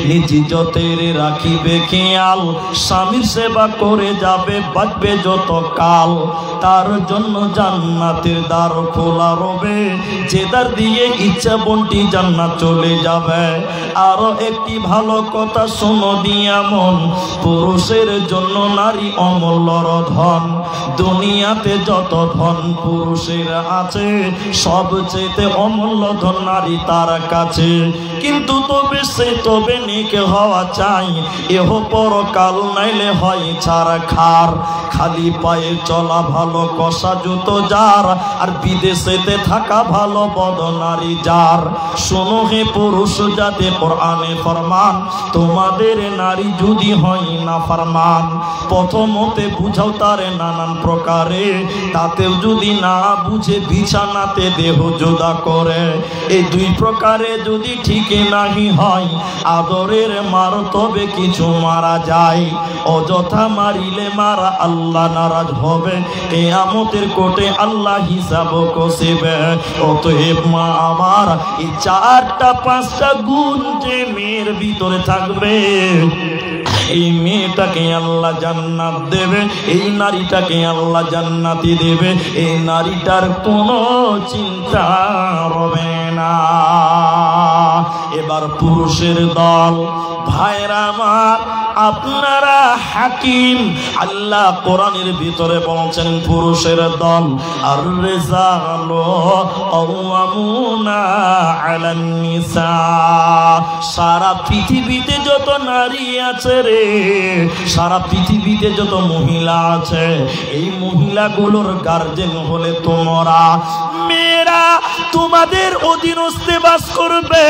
নিজ ইজ্জতের রাখিবে খেয়াল, স্বামীর সেবা করে যাবে বাঁচবে যত কাল, তার জন্য জান্নাতের দ্বার খোলা রবে। যে দ্বার দিয়ে ইচ্ছা বন্টি জান্নাত চলে যাবে। আরো একটি ভালো কথা শোনো দিয়া মন, পুরুষের জন্য নারী অমূল্য ধন। দুনিয়াতে যত ধন পুরুষের আছে, সবচেয়ে অমূল্য ধন নারী তার কাছে। কিন্তু তবে নেক হওয়া চাই, এহ পরকাল নাইলে হয় ছাড়া খার। খালি পায়ে চলা ভালো কষা জুতো যার, আর বিদেশেতে থাকা ভালো বদনারী যার। শোনো হে পুরুষ জাতি, কোরআনে ফরমান, তোমাদের নারী যদি হয় না ফরমান, প্রথমতে বুঝাও তারে নানান প্রকারে, তাতেও যদি না বুঝে বিছানাতে দেহ জোদা করে। এই 2 প্রকারে যদি ঠিক নাহি হয়, আদরের মার তবে কিছু মারা যায়। অযথা মারিলে মারা আল্লাহ নারাজ হবে, কিয়ামতের কোর্টে আল্লাহ হিসাব কষিবে। অতএব মা আমার, এই 4টা 5টা গুণ যে মেয়ের ভিতরে থাকবে, এই মেয়েটাকে আল্লাহ জান্নাত দেবে, এই নারীটাকে আল্লাহ জান্নাতি দেবে। এই নারীটার কোনো চিন্তা হবে না। এবার পুরুষের দল, ভাইরা আমার আপনারা হাকিম। আল্লাহ কোরআনের ভিতরে বলছেন পুরুষের দল, আর রিজালু কাওয়ামুনা আলান নিসা। সারা পৃথিবীতে যত নারী আছে রে, সারা পৃথিবীতে যত মহিলা আছে, এই মহিলাগুলোর গার্জেন হলে তোমরা। মেয়েরা তোমাদের অধীনস্থে বাস করবে,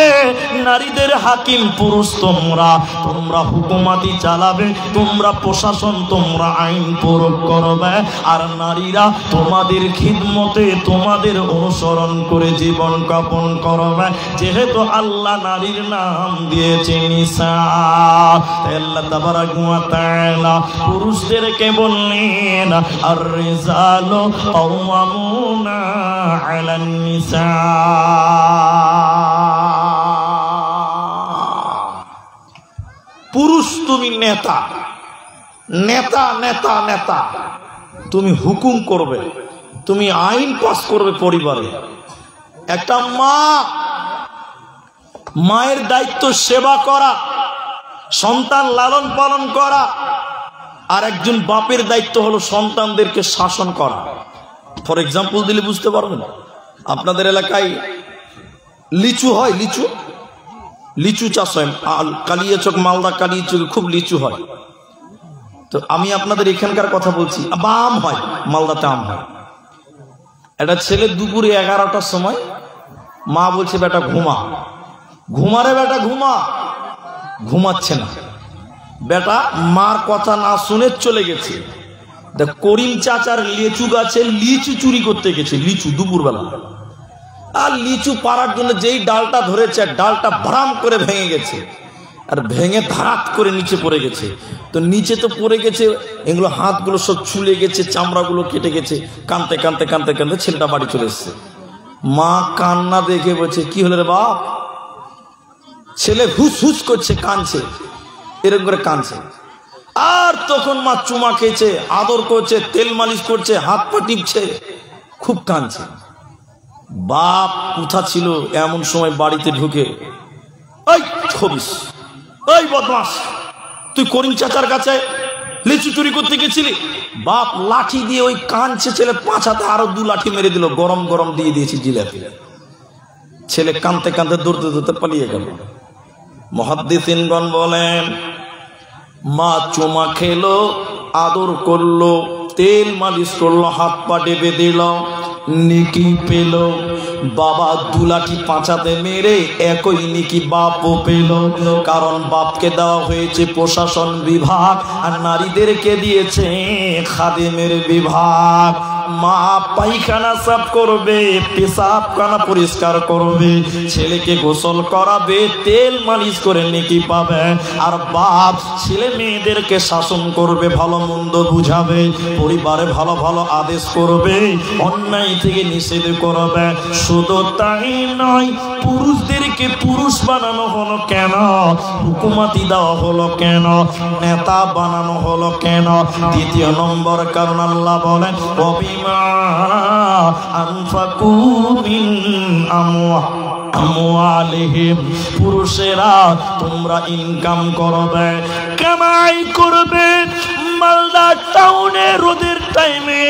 নারীদের হাকিম পুরুষ তোমরা। তোমরা হুকুমাতি চালাবে, তোমরা প্রশাসন, তোমরা আইন প্রয়োগ করবে। আর নারীরা তোমাদের খিদমতে, তোমাদের অনুসরণ করে জীবন যাপন করবে। যেহেতু আল্লাহ নারীর নাম দিয়েছে নিসা, আল্লাহ তাবারাক ওয়া তাআলা পুরুষদেরকে বললেন আর রিজালু কাওয়ামুনা আলান নিসা। পুরুষ তুমি নেতা, নেতা নেতা নেতা, তুমি হুকুম করবে, তুমি আইন পাস করবে পরিবারে। একটা মা, মায়ের দায়িত্ব সেবা করা, সন্তান লালন পালন করা। আর একজন বাপের দায়িত্ব হলো সন্তানদেরকে শাসন করা। ফর এক্সাম্পল দিলে বুঝতে পারবেন, আপনাদের এলাকায় লিচু হয়, লিচু লিচু চাষ হয়, কালিয়াচক, মালদা কালিয়াচকে খুব লিচু হয়। তো আমি আপনাদের এখানকার কথা বলছি, বা আম হয়, মালদাতে আম হয়। একটা ছেলে দুপুরে 11টার সময় মা বলছে বেটা ঘুমা, ঘুমারে বেটা ঘুমা, ঘুমাচ্ছে না। বেটা মার কথা না শুনে চলে গেছে, করিম চাচার লিচু গাছে লিচু চুরি করতে গেছে, লিচু দুপুরবেলা। আর লিচু পাড়ার জন্য যেই ডালটা ধরেছে, ডালটা ভরাম করে ভেঙে গেছে, আর ভেঙে ধারাত করে নিচে পড়ে গেছে। তো নিচে তো পড়ে গেছে, এগুলো হাতগুলো সব ছুলে গেছে, চামড়াগুলো কেটে গেছে। কাঁদতে কাঁদতে কাঁদতে কাঁদতে ছেলেটা বাড়ি চলে এসছে। মা কান্না দেখে বলছে, কি হলো রে বাপ? ছেলে হুস হুস করছে, কাঁদছে, এরকম করে কাঁদছে। আর তখন মা চুমা খেয়েছে, আদর করছে, তেল মালিশ করছে, হাত পা টিপছে। খুব কাঁদছে। বাপ কোথা ছিল এমন সময় বাড়িতে ঢুকে, এই খবিস, এই বদমাস, তুই করিম চাচার কাছে লিচু চুরি করতে গেছিলি। বাপ লাঠি দিয়ে ওই কাঁদছে ছেলে পাছাতে আরো 2 লাঠি মেরে দিল, গরম গরম দিয়ে দিয়েছি জিলাপি। ছেলে কাঁদতে কাঁদতে দৌড়তে দৌড়তে পালিয়ে গেল। মুহাদ্দিসিনগণ বলেন, মা চুমা খেলো, আদর করলো, তেল মালিশ করলো, হাত পা টেপে দিল, নেকি পেল। বাবা 2 লাঠি পাঁচাতে মেরে একই নেকি বাপও পেল, কারণ বাপকে দেওয়া হয়েছে প্রশাসন বিভাগ আর নারীদেরকে দিয়েছে খাদেমের বিভাগ। মা পায়খানা সাফ করবে, পেশাবখানা পরিষ্কার করবে, ছেলেকে গোসল করাবে, তেল মালিশ করে নেকি পাবে। আর বাপ ছেলে মেয়েদেরকে শাসন করবে, ভালো মন্দ বুঝাবে, পরিবারে ভালো ভালো আদেশ করবে, অন্যায় থেকে নিষেধ করবে। শুধু তাই নয়, পুরুষদেরকে পুরুষ বানানো হলো কেন? হুকুমাতি দেওয়া হলো কেন? নেতা বানানো হলো কেন? দ্বিতীয় নম্বর কারণ আল্লাহ বলেন, পুরুষেরা তোমরা ইনকাম করবে, কামাই করবে, মালদা টাউনে রোদের টাইমে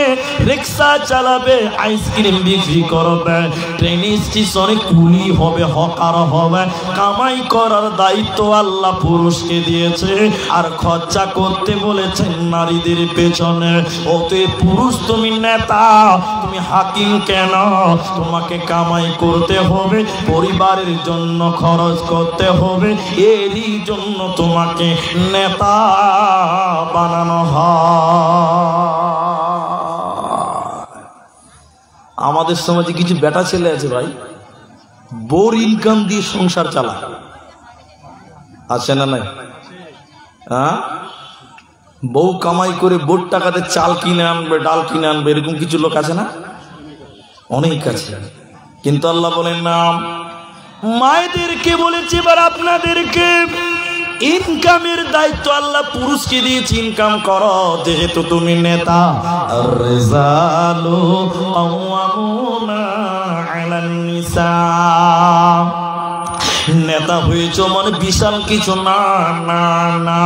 রিক্সা চালাবে, আইসক্রিম বিক্রি করবে, ট্রেন স্টেশনে কুলি হবে, হকার হবে। কামাই করার দায়িত্ব আল্লাহ পুরুষকে দিয়েছে, আর খরচা করতে বলেছেন নারীদের পেছনে। ওতে পুরুষ তুমি নেতা, তুমি হাকিম কেন? তোমাকে কামাই করতে হবে, পরিবারের জন্য খরচ করতে হবে, এরই জন্য তোমাকে নেতা বানানো হয়। আমাদের সমাজে কিছু বেটা ছেলে আছে ভাই, বোর ইনকাম দিয়ে সংসার চালায়, আছে না নাই? হ্যাঁ, বউ কামাই করে বোর টাকাতে চাল কিনে আনবে, ডাল কিনে আনবে, এরকম কিছু লোক আছে না? অনেক আছে। কিন্তু আল্লাহ বলেন না, মায়েদেরকে বলেছে এবার আপনাদেরকে ইনকামের দায়িত্ব আল্লাহ পুরুষকে দিয়েছে, ইনকাম করো, যেহেতু তুমি নেতা। আর-রিজালু কাওয়ামুনা আলান নিসা, নেতা হয়েছো মানে বিশাল কিছু না, না না,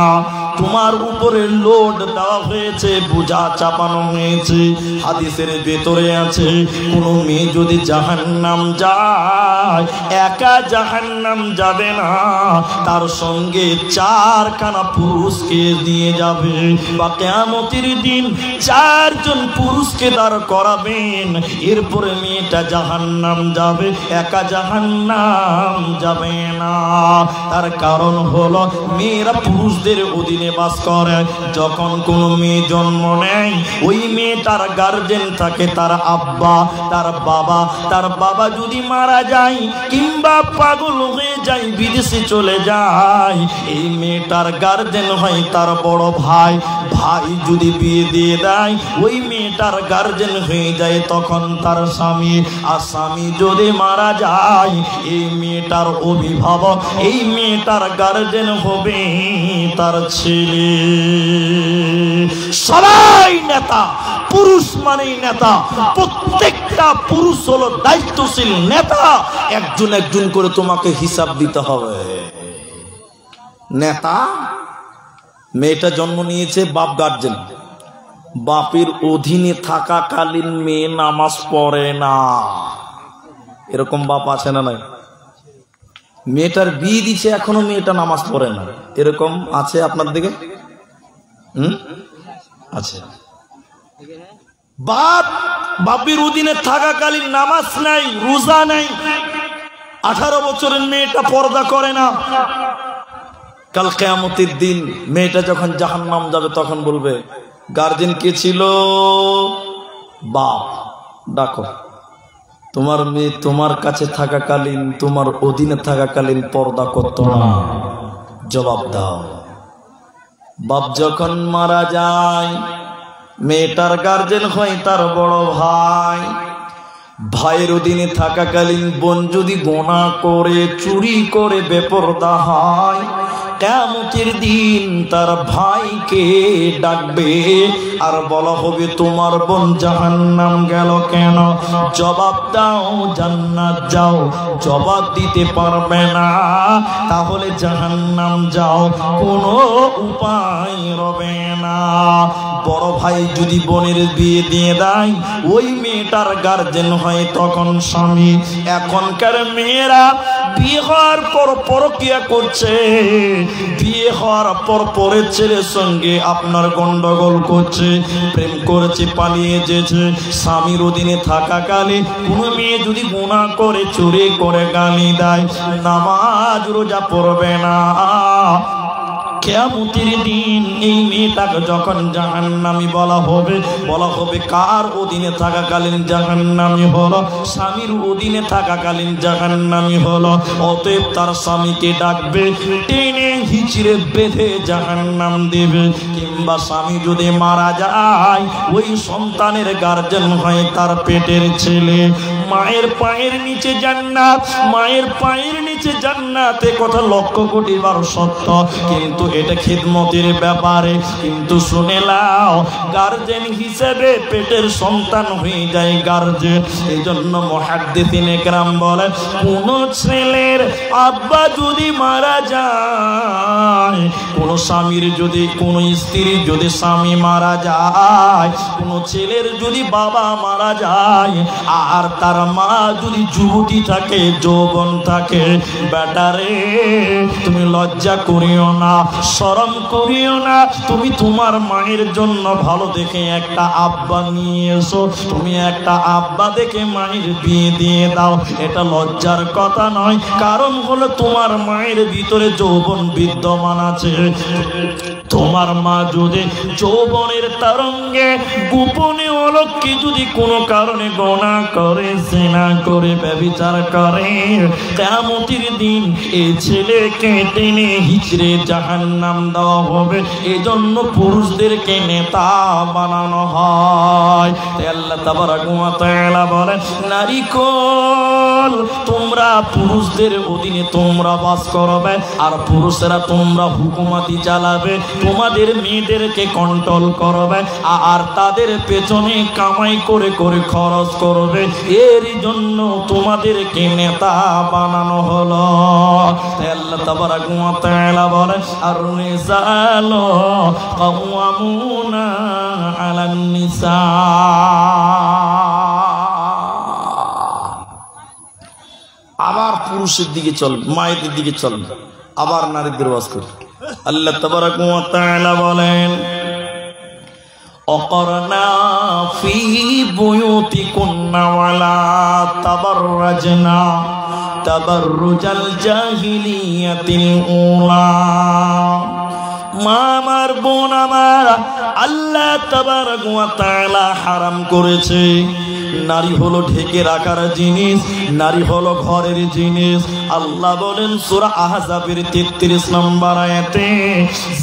তোমার উপরে লোড দেওয়া হয়েছে, বোঝা চাপানো হয়েছে। হাদিসের ভেতরে আছে, কোনো মেয়ে যদি জাহান্নাম যায়, একা জাহান্নাম যাবে না, তার সঙ্গে 4খানা পুরুষকে নিয়ে যাবে। বা কিয়ামতের দিন 4 জন পুরুষকে দাঁড় করাবেন, এরপরে মেয়েটা জাহান্নাম যাবে, একা জাহান্নাম যাবে না। তার কারণ হলো মেয়েরা পুরুষদের অধীনে বাস করে। যখন কোনো মেয়ে জন্ম নেয়, ওই মেয়েটার গার্জেন থাকে তার আব্বা, তার বাবা। তার বাবা যদি মারা যায় কিংবা পাগল হয়ে যায়, বিদেশে চলে যায়, এই মেয়েটার গার্জেন হয় তার বড় ভাই। ভাই যদি বিয়ে দিয়ে দেয়, ওই মেয়েটার গার্জেন হয়ে যায় তখন তার স্বামী। আর স্বামী যদি মারা যায়, এই মেয়েটার অভিভাবক, এই মেয়েটার গার্জেন হবে তার ছেলে। সবাই নেতা, পুরুষ মানেই নেতা, প্রত্যেকটা পুরুষ হলো দায়িত্বশীল নেতা। একজন একজন করে তোমাকে হিসাব দিতে হবে। নেতা, মেয়েটা জন্ম নিয়েছে, বাপ গার্জেন, বাপের অধীনে থাকাকালীন মেয়ে নামাজ পড়ে না, এরকম বাপ আছে না নাই? মেয়েটার বিয়ে দিচ্ছে, এখনো মেয়েটা নামাজ পড়ে না, এরকম আছে আপনার দিকে? আছে। বাপ বাপের অধীনে থাকাকালীন নামাজ নাই, রোজা নাই, 18 বছরের মেয়েটা পর্দা করে না। কাল কিয়ামতের দিন মেয়েটা যখন জাহান্নাম যাবে, তখন বলবে, গার্জেন কে ছিল? বাপ। ডাকো, তোমার মেয়ে তোমার কাছে থাকাকালীন, তোমার অধীনে থাকাকালীন পর্দা করতো না, জবাব দাও। বাপ যখন মারা যায়, মেয়েটার গার্জেন হয় তার বড় ভাই। ভাইয়ের অধীনে থাকাকালীন বোন যদি গোনা করে, চুরি করে, বেপরদা হয়, কিয়ামতের দিন তার ভাইকে ডাকবে আর বলা হবে তোমার বোন জাহান্নাম গেল কেন? জবাব দাও জান্নাত যাও। জবাব দিতে পারবে না, তাহলে জাহান্নাম যাও, কোনো উপায় রবে না। বড় ভাই যদি বোনের বিয়ে দিয়ে দেয়, ওই মেয়েটার গার্জেন হয় তখন স্বামী। এখনকার মেয়েরা বিয়ে হওয়ার পর পরকিয়া করছে, বিয়ে হওয়ার পর পরের ছেলের সঙ্গে আপনার গন্ডগোল করছে, প্রেম করেছে, পালিয়ে যেছে। স্বামীর অধীনে থাকাকালে কোনো মেয়ে যদি গুনাহ করে, চুরি করে, গালি দেয়, নামাজ রোজা পড়বে না, কিয়ামতের দিন এই মেয়েটাকে যখন জাহান্নামী বলা হবে কার অধীনে থাকাকালীন জাহান্নামী হলো? স্বামীর অধীনে থাকাকালীন জাহান্নামী হলো। অতএব তার স্বামীকে ডাকবে, টেনে হিচড়ে বেঁধে জাহান্নাম দেবে। কিংবা স্বামী যদি মারা যায়, ওই সন্তানের গার্জেন হয় তার পেটের ছেলে। মায়ের পায়ের নিচে জান্নাত, মায়ের পায়ের নিচে জান্নাত, এ কথা লক্ষ কোটি বার সত্য, কিন্তু এটা খিদমতের ব্যাপারে। কিন্তু শুনে নাও, গার্জেন হিসেবে পেটের সন্তান হয়ে যায় গার্জেন। এই জন্য মুহাদ্দিসিন একরাম বলে, কোন ছেলের আব্বা যদি মারা যায়, কোন স্বামীর যদি, কোন স্ত্রীর যদি স্বামী মারা যায়, কোন ছেলের যদি বাবা মারা যায়, আর তার মা যদি যুবতী থাকে, যৌবন থাকে, বেটারে তুমি লজ্জা করিও না, শরম করিও না, তুমি তোমার মায়ের জন্য ভালো দেখে একটা আব্বা নিয়ে এসো, তুমি একটা আব্বা দেখে মায়ের বিয়ে দিয়ে দাও। এটা লজ্জার কথা নয়, কারণ হলো তোমার মায়ের ভিতরে যৌবন বিদ্যমান আছে। তোমার মা যদি যৌবনের তরঙ্গে গোপনে অলক্ষ্যে যদি কোনো কারণে গুনাহ করে, জিনা করে, ব্যভিচার করে, কিয়ামতের দিন এই ছেলেকে টেনে হিচড়ে জাহান্নাম দেওয়া হবে। এজন্য পুরুষদেরকে নেতা বানানো হয়। আল্লাহ তাবারাক ওয়া তাআলা বলেন, নারীকুল তোমরা পুরুষদের অধীনে তোমরা বাস করবে, আর পুরুষেরা তোমরা হুকুমতি চালাবে, তোমাদের মেয়েদেরকে কন্ট্রোল করবে, আর তাদের পেছনে কামাই করে করে খরচ করবে। এর জন্য তোমাদেরকে নেতা বানানো হলো। আল্লাহ তাবারাক ওয়া তাআলা বলেন, আর রিজালু কাওয়ামুনা আলান নিসা। আবার পুরুষের দিকে চলবে, মায়েদের দিকে চলবে, আবার নারীদের ওয়াজ করবে। আল্লাহ তাবারাক ওয়া তাআলা বলেন, অকরনা ফি বুয়ুতিকুন্না ওয়ালা তাবাররাজনা তাবাররুজাল জাহিলিয়াতিল উলা। মা আমার, বোন আমার, আল্লাহ তাবারাক ওয়া তাআলা হারাম করেছে। নারী হলো ঢেকে রাখার জিনিস, নারী হলো ঘরের জিনিস। আল্লাহ বলেন সূরা আহজাবের 33 নম্বর আয়াতে,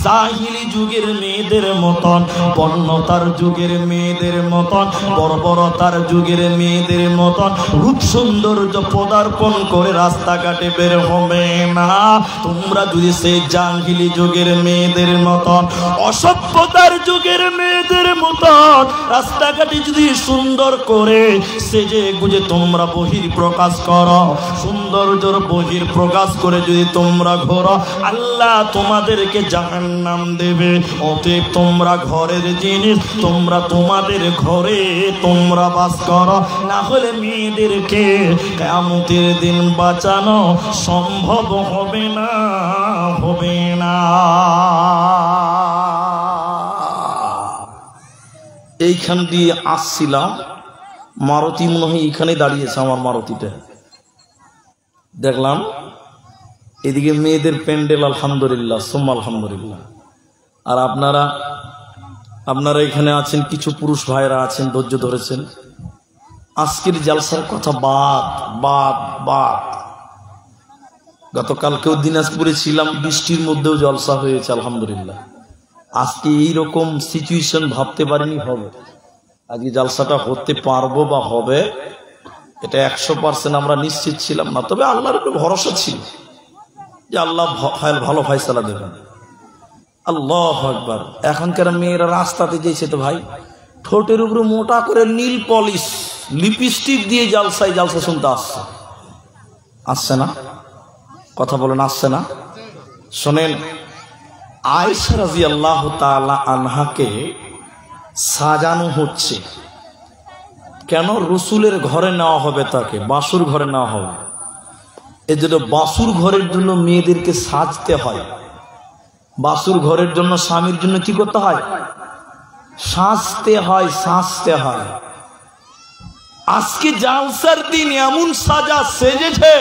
জাহিলি যুগের মেয়েদের মতন, বন্যতার যুগের মেয়েদের মতন, বর্বরতার যুগের মেয়েদের মতন রূপ সৌন্দর্য পদার্পণ করে রাস্তাঘাটে বের হবে না। তোমরা যদি সেই জাহিলি যুগের মেয়েদের মতন, অসভ্যতার যুগের মেয়েদের মতন রাস্তাঘাটে যদি সুন্দর করে সেজে গুজে তোমরা বহির প্রকাশ করো, সৌন্দর্যের বহির প্রকাশ করে যদি তোমরা ঘোরো, আল্লাহ তোমাদেরকে জাহান্নাম দেবে। অতএব তোমরা ঘরের জিনিস, তোমরা তোমাদের ঘরে তোমরা বাস করো, না হলে মেয়েদেরকে কিয়ামতের দিন বাঁচানো সম্ভব হবে না, হবে না। এইখান দিয়ে আসছিলাম, মারুতি মনে হয় এখানে দাঁড়িয়েছে, আমার মারুতিটা দেখলাম। এদিকে মেয়েদের প্যান্ডেল, আলহামদুলিল্লাহ সুম্মা আলহামদুলিল্লাহ। আর আপনারা এখানে আছেন, কিছু পুরুষ ভাইরা আছেন, ধৈর্য ধরেছেন। আজকের জালসার কথা বাদ বাদ বাদ। গতকালকেও দিনাজপুরে ছিলাম, বৃষ্টির মধ্যেও জলসা হয়েছে আলহামদুলিল্লাহ। আজকে এইরকম সিচুয়েশন ভাবতে পারিনি হবে। আজকে জালসাটা হতে পারবো বা হবে, এটা 100% আমরা নিশ্চিত ছিলাম না, তবে আল্লাহর উপর ভরসা ছিল যে আল্লাহ ভালো ফয়সালা দেবেন। আল্লাহু আকবার। এখনকার মেয়েরা রাস্তাতে যেছে তো ভাই ঠোঁটের উপরে মোটা করে নীল পলিশ লিপস্টিক দিয়ে জালসা শুনতে আসছে না? কথা বলেন, আসছে না? শোনেন, আয়েশা রাদিয়াল্লাহু তাআলা আনহাকে সাজানো হচ্ছে কেন? রসুলের ঘরে নেওয়া হবে, তাকে বাসুর ঘরে নেওয়া হবে। এই জন্য বাসুর ঘরের জন্য মেয়েদেরকে সাজতে হয়। বাসুর ঘরের জন্য স্বামীর জন্য কি করতে হয়? সাজতে হয়। আজকে জালসার দিন এমন সাজা সেজেছে,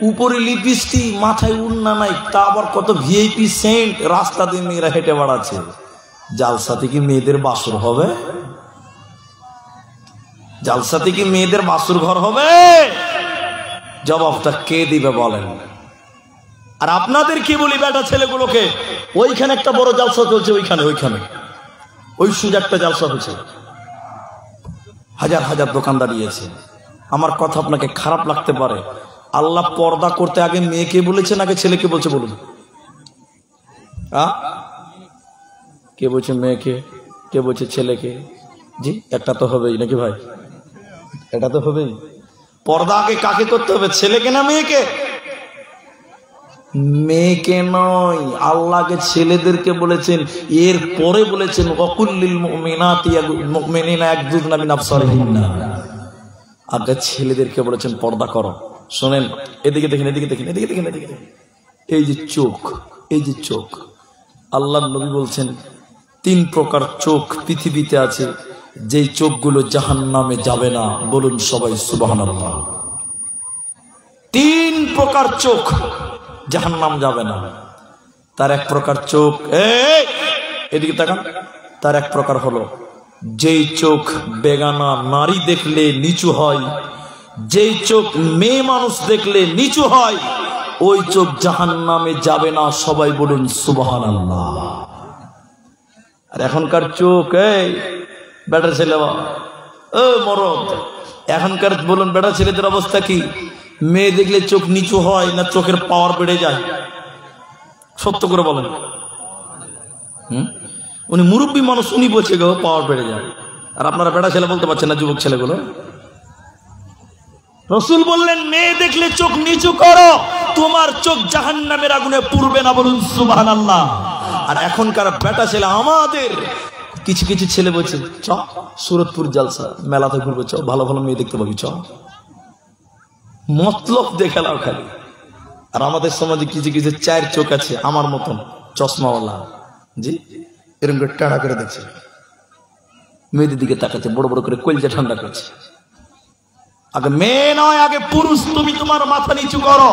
উপরে লিপস্টিক, মাথায় উন্না নাই, তা আবার কত ভিআইপি সেন্ট, রাস্তা দিয়ে মেয়েরা হেঁটে বেড়াচ্ছে। জালসাতে কি মেয়েদের বাসুর হবে? জালসাতে কি মেয়েদের বাসুর ঘর হবে? জবাবটা কে দিবে বলেন? আর আপনাদের কি বলি বেটা ছেলেগুলোকে, ওইখানে একটা বড় জালসা চলছে, ওইখানে ওই সুযোগ একটা জালসা হচ্ছে, হাজার হাজার দোকান দাঁড়িয়েছে। আমার কথা আপনাকে খারাপ লাগতে পারে, আল্লাহ পর্দা করতে আগে মেয়েকে বলেছেন আগে ছেলেকে বলছে? বলুন, কে বলছে মেয়েকে, কে বলছে ছেলেকে? জি, একটা তো হবেই নাকি ভাই? এটা তো হবেই। পর্দা আগে কাকে করতে হবে, ছেলেকে না মেয়েকে? মেয়েকে নয়, আল্লাহকে ছেলেদেরকে বলেছেন, এর পরে বলেছেন ওয়াকুল্লিল মুমিনিনা ইয়াগযুযনা মিন আবসারিহিন্না। আগে ছেলেদেরকে বলেছেন পর্দা করো। শোনেন, এদিকে দেখেন, এই যে চোখ, আল্লাহর নবী বলছেন 3 প্রকার চোখ পৃথিবীতে আছে, যেই চোখগুলো জাহান্নামে যাবে না। বলুন সবাই সুবহানাল্লাহ। 3 প্রকার চোখ জাহান্নাম যাবে না। তার এক প্রকার চোখ, এদিকে তাকান, তার এক প্রকার হলো যেই চোখ বেগানা নারী দেখলে নিচু হয়, যেই চোখ মেয়ে মানুষ দেখলে নিচু হয়, ওই চোখ জাহান্নামে যাবে না। সবাই বলুন সুবহানাল্লাহ। আর এখনকার চোখ, বেটা ছেলে মরদ, এখনকার বলুন বেটা ছেলেদের অবস্থা কি? মেয়ে দেখলে চোখ নিচু হয় না চোখের পাওয়ার বেড়ে যায়? সত্য করে বলেন। উনি মুরব্বী মানুষ, উনি বলছে গো পাওয়ার বেড়ে যায়, আর আপনারা বেটা ছেলে বলতে পারছেন না, যুবক ছেলেগুলো। রসুল বললেন মেয়ে দেখলে চোখ নিচু করো, তোমার চোখ জাহান্নামের আগুনে পুড়বে না। বলুন সুবহানাল্লাহ। আর এখনকার বেটা ছেলে, আমাদের কিছু ছেলে বলছে চ সুরতপুর জালসা মেলাতে ঘুরবে, চ ভালো ভালো মেয়ে দেখতে পাবি, চ মতলব দেখে লাও খালি। আর আমাদের সমাজে কিছু 4 চোখ আছে আমার মতন চশমাওয়ালা, জি, এরকম করে টানা করে দেখছে, মেয়েদের দিকে তাকাচ্ছে, বড় বড় করে কলজা ঠান্ডা করছে। আগে মেয়ে নয়, আগে পুরুষ। তুমি তোমার মাথা নিচু করো।